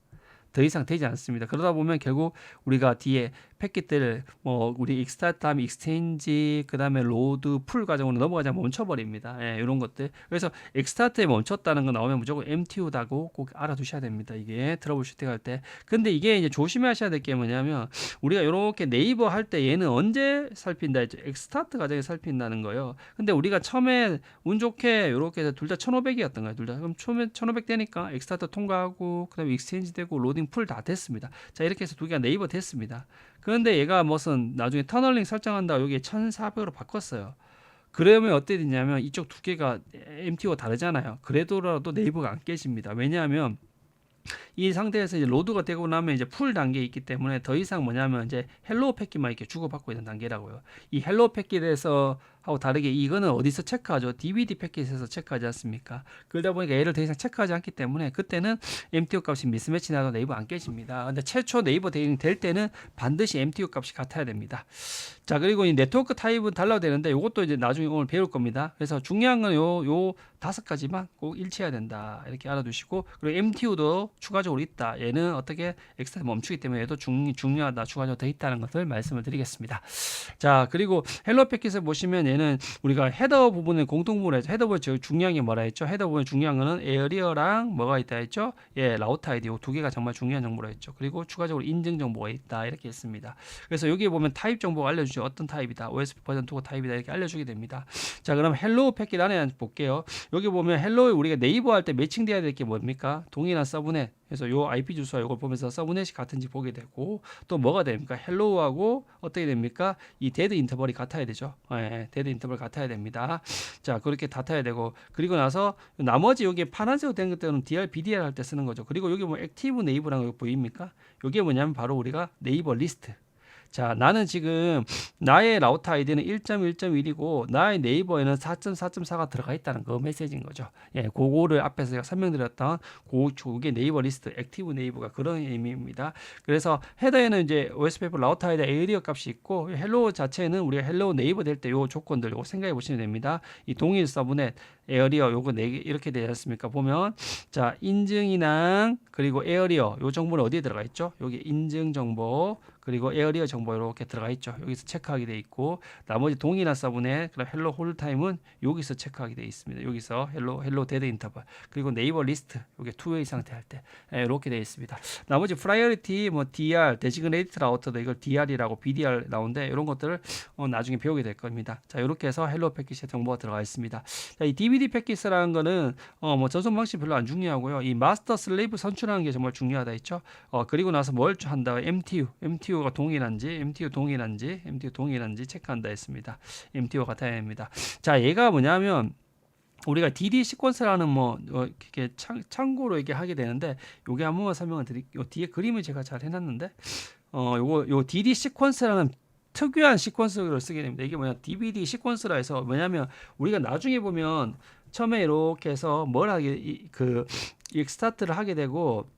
더 이상 되지 않습니다. 그러다 보면 결국 우리가 뒤에 패킷들을 뭐 우리 익스타트 다음에 익스체인지 그다음에 로드 풀 과정으로 넘어가자 멈춰버립니다. 예, 이런 것들. 그래서 익스타트에 멈췄다는 거 나오면 무조건 MTU다고 꼭 알아두셔야 됩니다. 이게 트러블슈팅 할 때. 근데 이게 이제 조심하셔야 될 게 뭐냐면 우리가 이렇게 네이버 할 때 얘는 언제 살핀다 했죠? 익스타트 과정에 살핀다는 거예요. 근데 우리가 처음에 운 좋게 이렇게 해서 둘 다 1500이었던 거예요. 둘 다. 그럼 처음에 1500 되니까 익스타트 통과하고 그다음에 익스체인지 되고 로딩 풀 다 됐습니다. 자, 이렇게 해서 두 개가 네이버 됐습니다. 그런데 얘가 무슨 나중에 터널링 설정한다고 여기에 1400으로 바꿨어요. 그러면 어떻게 되냐면 이쪽 두 개가 MTO가 다르잖아요. 그래도라도 네이버가 안 깨집니다. 왜냐하면 이 상태에서 이제 로드가 되고 나면 이제 풀 단계에 있기 때문에 더 이상 뭐냐면 이제 헬로우 패킷만 이렇게 주고받고 있는 단계라고요. 이 헬로우 패킷에서 하고 다르게 이거는 어디서 체크하죠? DVD 패킷에서 체크하지 않습니까? 그러다 보니까 얘를 더 이상 체크하지 않기 때문에 그때는 MTU 값이 미스매치 나도 네이버 안 깨집니다. 근데 최초 네이버 대응이 될 때는 반드시 MTU 값이 같아야 됩니다. 자, 그리고 이 네트워크 타입은 달라도 되는데 이것도 이제 나중에 오늘 배울 겁니다. 그래서 중요한 건 요 5가지만 꼭 일치해야 된다. 이렇게 알아두시고, 그리고 MTU도 추가적으로 있다. 얘는 어떻게 엑스트라 멈추기 때문에 얘도 중요하다. 추가적으로 더 있다는 것을 말씀을 드리겠습니다. 자, 그리고 헬로 패킷을 보시면 얘는 우리가 헤더 부분을 공통부분을 해서 헤더 부분 중요한 게 뭐라 했죠? 헤더 부분 중요한 거는 에어리어랑 뭐가 있다 했죠? 예, 라우트 아이디 이 두 개가 정말 중요한 정보라 했죠. 그리고 추가적으로 인증 정보가 있다 이렇게 했습니다. 그래서 여기에 보면 타입 정보가 알려주죠. 어떤 타입이다, OSP 버전 2 타입이다 이렇게 알려주게 됩니다. 자, 그럼 헬로 패킷 안에 볼게요. 여기 보면 헬로에 우리가 네이버 할 때 매칭돼야 될 게 뭡니까? 동일한 서브넷. 그래서 요 IP 주소와 이걸 보면서 서브넷이 같은지 보게 되고, 또 뭐가 됩니까? 헬로우하고 어떻게 됩니까? 이 데드 인터벌이 같아야 되죠. 예, 데드 인터벌 같아야 됩니다. 자, 그렇게 같아야 되고, 그리고 나서 나머지 여기에 파란색으로 된 것들은 DR, BDR 할 때 쓰는 거죠. 그리고 여기 뭐 액티브 네이버라는 거 보입니까? 이게 뭐냐면 바로 우리가 네이버 리스트. 자, 나는 지금 나의 라우터 아이디는 1.1.1이고 나의 네이버에는 4.4.4가 들어가 있다는 그 메시지인 거죠. 예, 그거를 앞에서 제가 설명드렸던 그게 네이버 리스트, 액티브 네이버가 그런 의미입니다. 그래서 헤더에는 이제 OSPF 라우터 아이디 에리어 값이 있고, 헬로우 자체는 우리가 헬로우 네이버 될 때 요 조건들 요거 생각해 보시면 됩니다. 이 동일 서브넷, 에어리어 요거 4개 이렇게 되지 않습니까? 보면 자, 인증인항 그리고 에어리어 요 정보는 어디에 들어가 있죠? 여기 인증 정보 그리고 에어리어 정보 이렇게 들어가 있죠. 여기서 체크하게 돼 있고, 나머지 동일한 서브넷 그럼 헬로 홀 타임은 여기서 체크하게 돼 있습니다. 여기서 헬로 데드 인터벌 그리고 네이버 리스트 요게 투웨이 상태 할 때 이렇게 돼 있습니다. 나머지 프라이어리티 뭐 DR 데지그네이트 라우터도 이걸 DR이라고 BDR 나오는데 이런 것들을 나중에 배우게 될 겁니다. 자, 이렇게 해서 헬로 패킷의 정보가 들어가 있습니다. 자, 이 DVD 패킷이라는 거는 뭐 전송 방식 별로 안 중요하고요. 이 마스터 슬레이브 선출하는 게 정말 중요하다 했죠. 그리고 나서 뭘 한다? MTU가 동일한지 체크한다 했습니다. MTU가 같아야 합니다. 자, 얘가 뭐냐면 우리가 DD 시퀀스라는 이렇게 참고로 이렇게 하게 되는데, 요게 한 번만 설명을 드릴게요. 뒤에 그림을 제가 잘 해놨는데, 요 DD 시퀀스라는 특유한 시퀀스를 쓰게 됩니다. 이게 뭐냐, DVD 시퀀스라 해서 뭐냐면 우리가 나중에 보면 처음에 이렇게 해서 스타트를 하게 되고,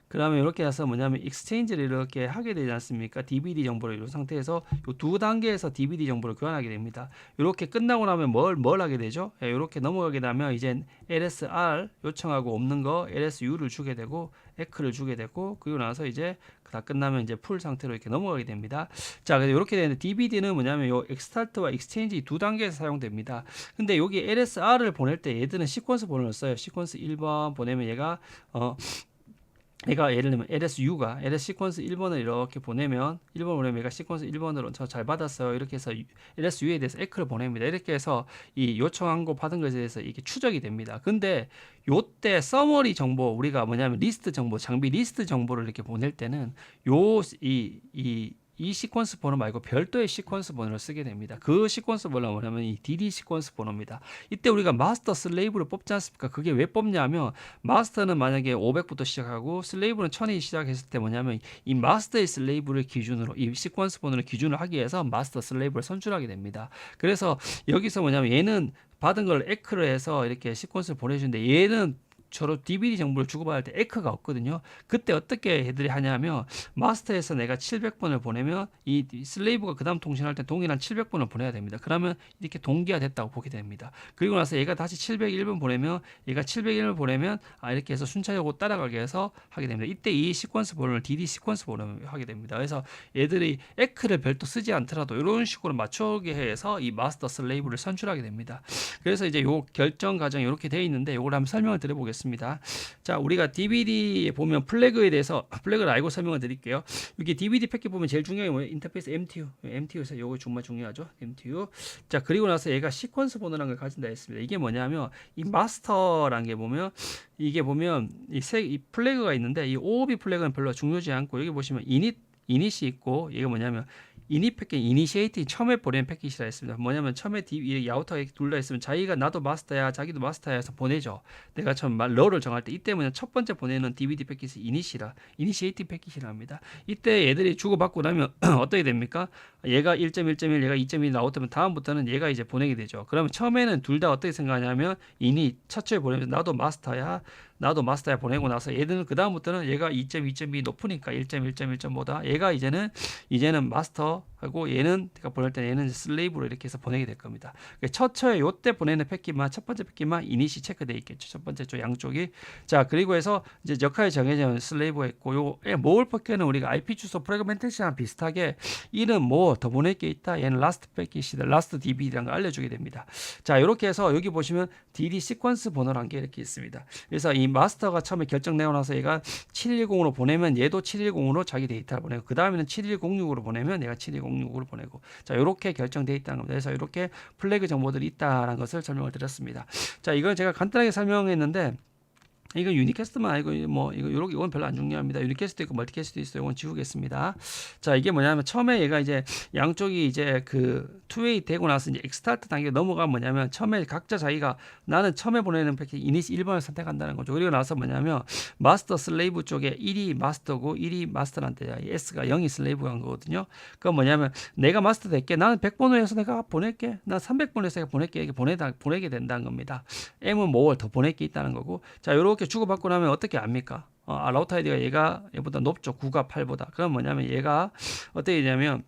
그 다음에 이렇게 해서 뭐냐면 익스체인지를 이렇게 하게 되지 않습니까? DVD 정보를 이 상태에서 이 두 단계에서 DVD 정보를 교환하게 됩니다. 이렇게 끝나고 나면 뭘 하게 되죠? 이렇게 넘어가게 되면 이제 LSR 요청하고 없는 거 LSU를 주게 되고 에크를 주게 되고, 그리고 나서 이제 다 끝나면 이제 풀 상태로 이렇게 넘어가게 됩니다. 자, 그래서 이렇게 되는데 DVD는 뭐냐면 요 엑스타트와 익스체인지 두 단계에서 사용됩니다. 근데 여기 LSR을 보낼 때 얘들은 시퀀스 번호를 써요. 시퀀스 1번 보내면 얘가 예를 들면 LSU가 LS 시퀀스 1번을 이렇게 보내면 1번 보내면 얘가 시퀀스 1번으로 저 잘 받았어요. 이렇게 해서 LSU에 대해서 에크를 보냅니다. 이렇게 해서 이 요청한 거 받은 것에 대해서 이게 추적이 됩니다. 근데 요때 서머리 정보 우리가 뭐냐면 리스트 정보, 장비 리스트 정보를 이렇게 보낼 때는 이 시퀀스 번호 말고 별도의 시퀀스 번호를 쓰게 됩니다. 그 시퀀스 번호가 뭐냐면 이 DD 시퀀스 번호입니다. 이때 우리가 마스터 슬레이브를 뽑지 않습니까? 그게 왜 뽑냐면 마스터는 만약에 500부터 시작하고 슬레이브는 1000이 시작했을 때 뭐냐면 이 마스터의 슬레이브를 기준으로 이 시퀀스 번호를 기준으로 하기 위해서 마스터 슬레이브를 선출하게 됩니다. 그래서 여기서 뭐냐면 얘는 받은 걸 에크를 해서 이렇게 시퀀스를 보내주는데 얘는 서로 DVD 정보를 주고받을 때 에크가 없거든요. 그때 어떻게 애들이 하냐면 마스터에서 내가 700번을 보내면 이 슬레이브가 그 다음 통신할 때 동일한 700번을 보내야 됩니다. 그러면 이렇게 동기화 됐다고 보게 됩니다. 그리고 나서 얘가 다시 701번 보내면 얘가 701번 보내면 이렇게 해서 순차적으로 따라가게 해서 하게 됩니다. 이때 이 시퀀스 번호를 DD 시퀀스 번호를 하게 됩니다. 그래서 얘들이 에크를 별도 쓰지 않더라도 이런 식으로 맞추게 해서 이 마스터 슬레이브를 선출하게 됩니다. 그래서 이제 요 결정 과정이 이렇게 되어 있는데 요걸 한번 설명을 드려보겠습니다. 자, 우리가 DVD에 보면 플래그에 대해서 플래그를 알고 설명을 드릴게요. 여기 DVD 패킷 보면 제일 중요한 게 뭐예요? 인터페이스 MTU에서 요거 정말 중요하죠. MTU. 자, 그리고 나서 얘가 시퀀스 번호라는 걸 가진다 했습니다. 이게 뭐냐면 이 마스터라는 게 보면 이게 보면 이 플래그가 있는데 이 OOB 플래그는 별로 중요하지 않고 여기 보시면 이닛이 있고 이게 뭐냐면 이닛 패킷, 이니시에이팅 처음에 보내는 패킷이라 했습니다. 뭐냐면 처음에 이 아우터가 둘 다 있으면 자기가 나도 마스터야, 자기도 마스터야 해서 보내죠. 내가 처음 러를 정할 때 이때 뭐냐 첫 번째 보내는 DVD 패킷이 이니시에이팅 패킷이라 합니다. 이때 얘들이 주고받고 나면 어떻게 됩니까? 얘가 1.1.1, 얘가 2.1 나오면 다음부터는 얘가 이제 보내게 되죠. 그러면 처음에는 둘 다 어떻게 생각하냐면 이닛 첫째 보내면서 나도 마스터야 보내고 나서 얘들은 그 다음부터는 얘가 2.2.2 높으니까 1.1.1.5다. 얘가 이제는 마스터하고 얘는 제가 보낼 때 얘는 슬레이브로 이렇게 해서 보내게 될 겁니다. 첫째 요때 보내는 패킷만 첫 번째 패킷만 이닛이 체크되어 있겠죠. 첫 번째 쪽 양쪽이. 자, 그리고 해서 이제 역할이 정해진 슬레이브가 있고 요 모을 패킷은 우리가 IP 주소 프래그멘테이션이랑 비슷하게 이는 뭐 더 보낼 게 있다. 얘는 라스트 패킷이다. 라스트 DB라는 걸 알려주게 됩니다. 자, 이렇게 해서 여기 보시면 DD 시퀀스 번호라는 게 이렇게 있습니다. 그래서 이 마스터가 처음에 결정내고 나서 얘가 710으로 보내면 얘도 710으로 자기 데이터를 보내고 그 다음에는 7106으로 보내면 얘가 7106으로 보내고 자 이렇게 결정되어 있다는 겁니다. 그래서 이렇게 플래그 정보들이 있다는 것을 설명을 드렸습니다. 자, 이건 제가 간단하게 설명했는데 이건 유니캐스트만 알고 이건 별로 안 중요합니다. 유니캐스트 있고 멀티캐스트 있어요. 이건 지우겠습니다. 자, 이게 뭐냐면 처음에 얘가 이제 양쪽이 이제 그 투웨이 되고 나서 이제 엑스타트 단계 넘어가면 뭐냐면 처음에 각자 자기가 나는 처음에 보내는 패킷 이니시 1번을 선택한다는 거죠. 그리고 나서 뭐냐면 마스터 슬레이브 쪽에 1이 마스터고 1이 마스터란데 S가 0이 슬레이브가 한 거거든요. 그건 뭐냐면 내가 마스터 될게 나는 100번을 해서 내가 보낼게. 난 300번을 해서 내가 보낼게. 이렇게 보내게 된다는 겁니다. M은 뭐를 더 보낼 게 있다는 거고. 자, 요렇게 주고받고 나면 어떻게 압니까? 라우터 아이디가 얘보다 높죠. 9가 8보다. 그럼 뭐냐면 얘가 어떻게 되냐면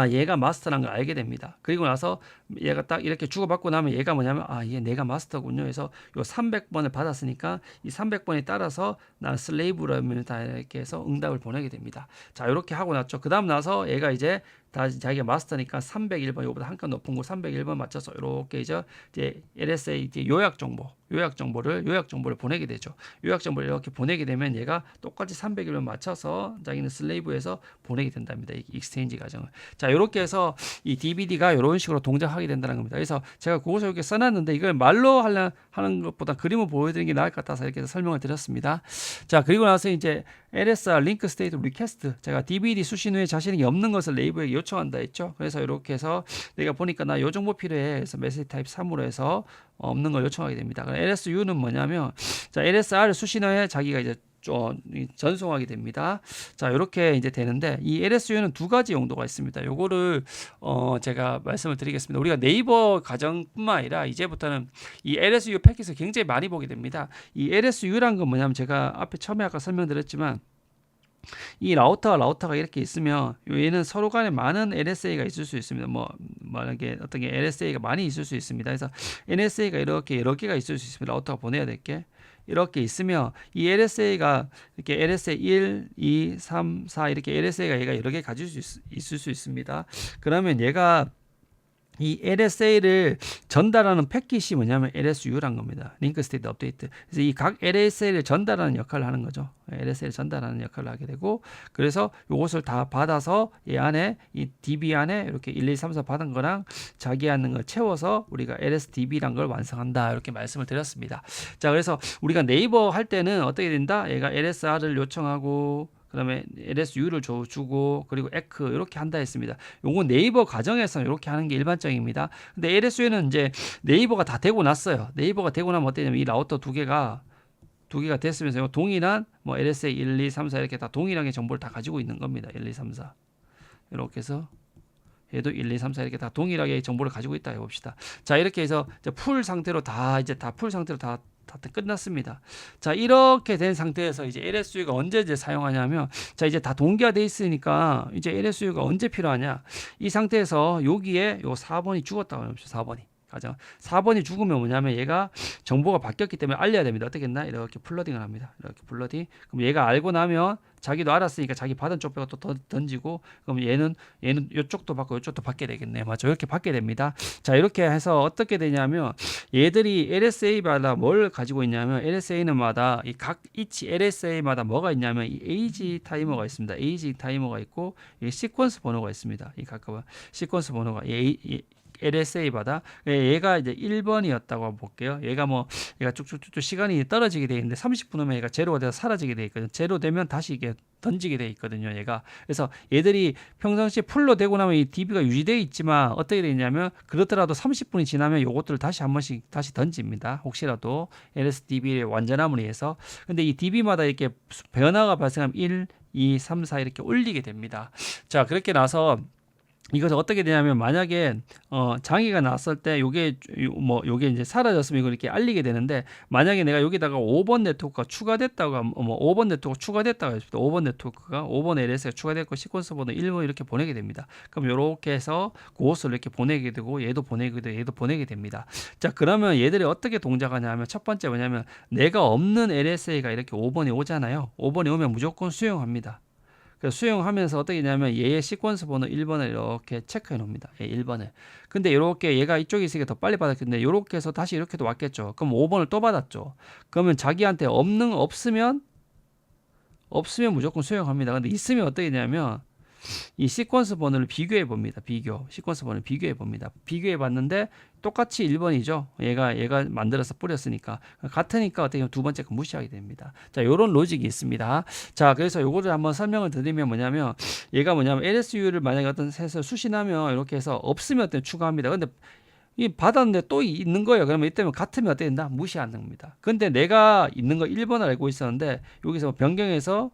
얘가 마스터라는 걸 알게 됩니다. 그리고 나서 얘가 딱 이렇게 주고받고 나면 얘가 뭐냐면 얘 내가 마스터군요. 해서 요 300번을 받았으니까 이 300번에 따라서 난 슬레이브라면 다 이렇게 해서 응답을 보내게 됩니다. 자, 이렇게 하고 났죠. 그 다음 나서 얘가 이제 다시 자기가 마스터니까 301번 이거보다 한 칸 높은 거 301번 맞춰서 이렇게 이제 LSA 이제 요약 정보를 보내게 되죠. 요약 정보를 이렇게 보내게 되면 얘가 똑같이 301번 맞춰서 자기는 슬레이브에서 보내게 된답니다. 이 익스체인지 과정을. 자, 이렇게 해서 이 DVD가 이런 식으로 동작하게 된다는 겁니다. 그래서 제가 그것을 이렇게 써놨는데 이걸 말로 하는 것보다 그림을 보여드리는 게 나을 것 같아서 이렇게 해서 설명을 드렸습니다. 자, 그리고 나서 이제 LSR 링크 스테이트 리퀘스트 제가 DVD 수신 후에 자신이 없는 것을 네이버에 요청한다 했죠. 그래서 이렇게 해서 내가 보니까 나 요 정보 필요해. 그래서 메시지 타입 3으로 해서 없는 걸 요청하게 됩니다. LSU는 뭐냐면 자, LSR을 수신 후에 자기가 이제 전송하게 됩니다. 자, 이렇게 이제 되는데 이 LSU는 두 가지 용도가 있습니다. 요거를 제가 말씀을 드리겠습니다. 우리가 네이버 가정뿐만 아니라 이제부터는 이 LSU 패킷을 굉장히 많이 보게 됩니다. 이 LSU란 건 뭐냐면 제가 앞에 처음에 아까 설명드렸지만 이 라우터가 이렇게 있으면 얘는 서로 간에 많은 LSA가 있을 수 있습니다. 만약에 어떤 게 LSA가 많이 있을 수 있습니다. 그래서 NSA가 이렇게 여러 개가 있을 수 있습니다. 라우터가 보내야 될 게. 이렇게 있으면 이 LSA가 이렇게 LSA 1, 2, 3, 4 이렇게 LSA가 얘가 여러 개 가질 수 있을 수 있습니다. 그러면 얘가 이 LSA를 전달하는 패킷이 뭐냐면 LSU란 겁니다. 링크 스테이트 업데이트. 그래서 이 각 LSA를 전달하는 역할을 하는 거죠. LSA를 전달하는 역할을 하게 되고 그래서 이것을 다 받아서 이 안에 이 DB 안에 이렇게 1, 2, 3, 4 받은 거랑 자기 하는 걸 채워서 우리가 LSDB란 걸 완성한다. 이렇게 말씀을 드렸습니다. 자, 그래서 우리가 네이버 할 때는 어떻게 된다? 얘가 LSR을 요청하고 그다음에 LSU를 주고 그리고 에크 이렇게 한다 했습니다. 요거 네이버 과정에서는 이렇게 하는 게 일반적입니다. 근데 LSU는 이제 네이버가 다 되고 났어요. 네이버가 되고 나면 어떻게 되냐면 이 라우터 두 개가 됐으면서 동일한 LSA 1, 2, 3, 4 이렇게 다 동일하게 정보를 다 가지고 있는 겁니다. 1, 2, 3, 4 이렇게 해서 얘도 1, 2, 3, 4 이렇게 다 동일하게 정보를 가지고 있다 해봅시다. 자, 이렇게 해서 풀 상태로 다 다 끝났습니다. 자, 이렇게 된 상태에서 이제 LSU가 언제 이제 사용하냐면, 자, 이제 다 동기화돼 있으니까 이제 LSU가 언제 필요하냐? 이 상태에서 여기에 요 4번이 죽었다고 합니다. 4번이. 가장 4번이 죽으면 뭐냐면 얘가 정보가 바뀌었기 때문에 알려야 됩니다. 어떻게 했나? 이렇게 플러딩을 합니다. 이렇게 플러딩. 그럼 얘가 알고 나면 자기도 알았으니까 자기 받은 쪽 빼고 또 던지고, 그럼 얘는 이쪽도 받고 이쪽도 받게 되겠네. 맞죠? 이렇게 받게 됩니다. 자, 이렇게 해서 어떻게 되냐면 얘들이 LSA마다 뭘 가지고 있냐면 LSA는마다 이 각 each LSA마다 뭐가 있냐면 이 에이지 타이머가 있습니다. 에이지 타이머가 있고 이 시퀀스 번호가 있습니다. 이 각각 시퀀스 번호가 LSA마다 얘가 이제 1번이었다고 한번 볼게요. 얘가 쭉쭉쭉 시간이 떨어지게 돼 있는데 30분 후면 얘가 제로가 돼서 사라지게 돼 있거든요. 제로 되면 다시 이게 던지게 돼 있거든요. 얘가. 그래서 얘들이 평상시에 풀로 되고 나면 이 DB가 유지되어 있지만 어떻게 되냐면 그렇더라도 30분이 지나면 요것들을 다시 한 번씩 다시 던집니다. 혹시라도 LSDB의 완전함을 위해서. 근데 이 DB마다 이렇게 변화가 발생하면 1, 2, 3, 4 이렇게 올리게 됩니다. 자, 그렇게 나서 이것은 어떻게 되냐면 만약에 장애가 났을 때 요게 이제 사라졌으면 이걸 이렇게 알리게 되는데, 만약에 내가 여기다가 5번 네트워크가 추가됐다고 하면 5번 네트워크 추가됐다고 했습니다. 5번 네트워크가 5번 LS가 추가됐고 시퀀스 번호 1번 이렇게 보내게 됩니다. 그럼 이렇게 해서 고스를 이렇게 보내게 되고 얘도 보내게 되고 얘도 보내게 됩니다. 자, 그러면 얘들이 어떻게 동작하냐면 첫 번째 뭐냐면 내가 없는 LSA가 이렇게 5번에 오잖아요. 5번에 오면 무조건 수용합니다. 그래서 수용하면서 어떻게 되냐면 얘의 시퀀스 번호 1번을 이렇게 체크해 놓습니다. 1번을. 근데 이렇게 얘가 이쪽에 있으니까 더 빨리 받았겠는데 이렇게 해서 다시 이렇게도 왔겠죠. 그럼 5번을 또 받았죠. 그러면 자기한테 없으면 무조건 수용합니다. 근데 있으면 어떻게 되냐면 이 시퀀스 번호를 비교해 봅니다. 시퀀스 번호를 비교해 봅니다. 비교해 봤는데 똑같이 1번이죠. 얘가 만들어서 뿌렸으니까 같으니까 어떻게 보면 두 번째 거 무시하게 됩니다. 자, 요런 로직이 있습니다. 자, 그래서 요거를 한번 설명을 드리면 뭐냐면 얘가 LSU를 만약에 어떤 셋을 수신하면 이렇게 해서 없으면 어떤 추가합니다. 근데 이 받았는데 또 있는 거예요. 그러면 이때면 같으면 어떻게 된다? 무시하는 겁니다. 근데 내가 있는 거 1번을 알고 있었는데 여기서 변경해서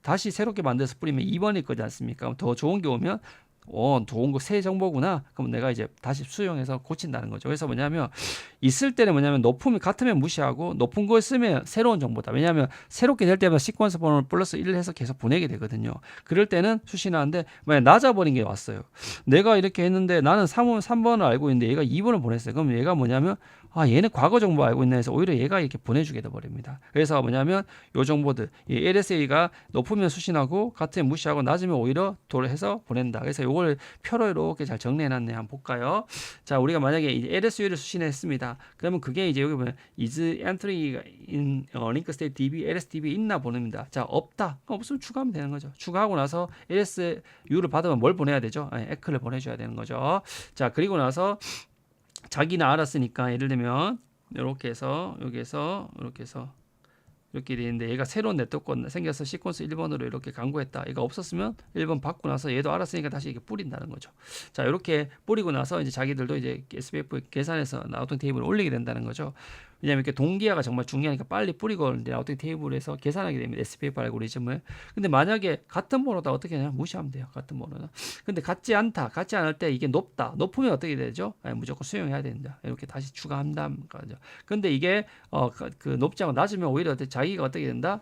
다시 새롭게 만들어서 뿌리면 2번일 거지 않습니까? 더 좋은 게 오면 좋은 거 새 정보구나. 그럼 내가 이제 다시 수용해서 고친다는 거죠. 그래서 뭐냐면 있을 때는 뭐냐면 높으면 같으면 무시하고 높은 걸 쓰면 새로운 정보다. 왜냐하면 새롭게 될 때마다 시퀀스 번호를 플러스 1을 해서 계속 보내게 되거든요. 그럴 때는 수신하는데 만약 낮아버린 게 왔어요. 내가 이렇게 했는데 나는 3번을 알고 있는데 얘가 2번을 보냈어요. 그럼 얘가 뭐냐면 얘는 과거 정보 알고 있나 해서 오히려 얘가 이렇게 보내주게 돼버립니다. 그래서 뭐냐면 요 정보들 이 LSA가 높으면 수신하고 같으면 무시하고 낮으면 오히려 도래해서 보낸다. 그래서 요걸 표로 이렇게 잘 정리해놨네. 한번 볼까요? 자, 우리가 만약에 이제 LSU를 수신했습니다. 그러면 그게 이제 여기 보면 is entry in link state DB, LSDB 있나 보냅니다. 자, 없다. 없으면 추가하면 되는 거죠. 추가하고 나서 LSU를 받으면 뭘 보내야 되죠? 에크를 보내줘야 되는 거죠. 자, 그리고 나서 자기는 알았으니까 예를 들면 이렇게 해서 여기에서 이렇게 해서 이렇게 돼 있는데 얘가 새로운 네트워크 생겨서 시퀀스 1번으로 이렇게 강구했다. 얘가 없었으면 1번 받고 나서 얘도 알았으니까 다시 이렇게 뿌린다는 거죠. 자, 이렇게 뿌리고 나서 이제 자기들도 이제 SPF 계산해서 라우팅 테이블을 올리게 된다는 거죠. 왜냐하면 이렇게 동기화가 정말 중요하니까 빨리 뿌리고 라우팅 테이블에서 계산하게 됩니다. SPF 알고리즘을. 근데 만약에 같은 번호다 어떻게 하냐? 무시하면 돼요. 같은 번호는. 근데 같지 않을 때 이게 높다. 높으면 어떻게 되죠? 무조건 수용해야 된다. 이렇게 다시 추가한다. 근데 이게 그 높지 않고 낮으면 오히려 자기가 어떻게 된다?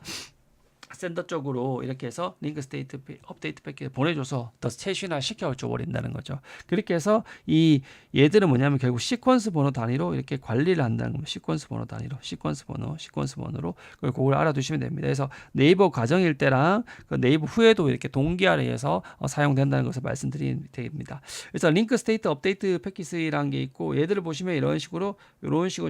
샌더 쪽으로 이렇게 해서 링크 스테이트 업데이트 패킷 보내줘서 더 채취나 시켜줘 버린다는 거죠. 그렇게 해서 이 얘들은 뭐냐면 결국 시퀀스 번호 단위로 이렇게 관리를 한다는 겁니다. 시퀀스 번호 단위로 시퀀스 번호로 그걸 알아두시면 됩니다. 그래서 네이버 과정일 때랑 그 네이버 후에도 이렇게 동기화를 해서 사용된다는 것을 말씀드리면 됩니다. 그래서 링크 스테이트 업데이트 패킷이라는 게 있고 얘들을 보시면 이런 식으로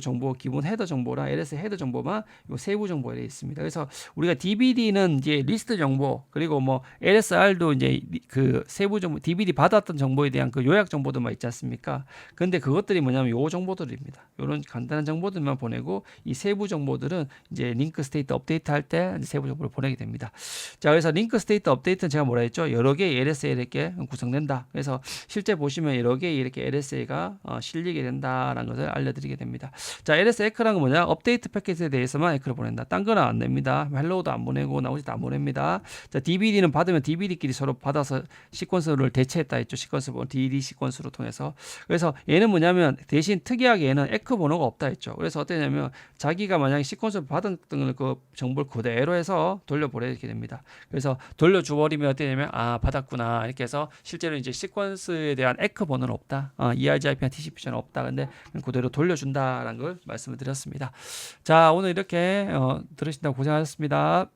정보 기본 헤더 정보랑 LS 헤더 정보만 요 세부 정보에 있습니다. 그래서 우리가 DBD는 이제 리스트 정보 그리고 LSR도 이제 그 세부 정보 DVD 받았던 정보에 대한 그 요약 정보들만 있지 않습니까? 근데 그것들이 뭐냐면 요 정보들입니다. 요런 간단한 정보들만 보내고 이 세부 정보들은 이제 링크 스테이트 업데이트 할 때 세부 정보를 보내게 됩니다. 자, 그래서 링크 스테이트 업데이트는 제가 뭐라 했죠? 여러 개의 LSA 이렇게 구성된다. 그래서 실제 보시면 여러 개의 이렇게 LSA가 실리게 된다라는 것을 알려드리게 됩니다. 자, LS 에크라는 건 뭐냐? 업데이트 패킷에 대해서만 에크를 보낸다. 딴 거는 안 됩니다. 헬로우도 안 보내고 뭐 나머지 다 모릅니다. 자, DVD는 받으면 DVD끼리 서로 받아서 시퀀스를 대체했다 했죠. 시퀀스 번호 DD 시퀀스로 통해서. 그래서 얘는 뭐냐면 대신 특이하게 얘는 에크 번호가 없다 했죠. 그래서 어떠냐면 자기가 만약에 시퀀스를 받은 그 정보를 그대로 해서 돌려보내게 됩니다. 그래서 돌려줘버리면 어떠냐면 아 받았구나 이렇게 해서 실제로 이제 시퀀스에 대한 에크 번호는 없다. ERGRP나 TCP는 없다. 근데 그대로 돌려준다라는 걸 말씀을 드렸습니다. 자, 오늘 이렇게 들으신다고 고생하셨습니다.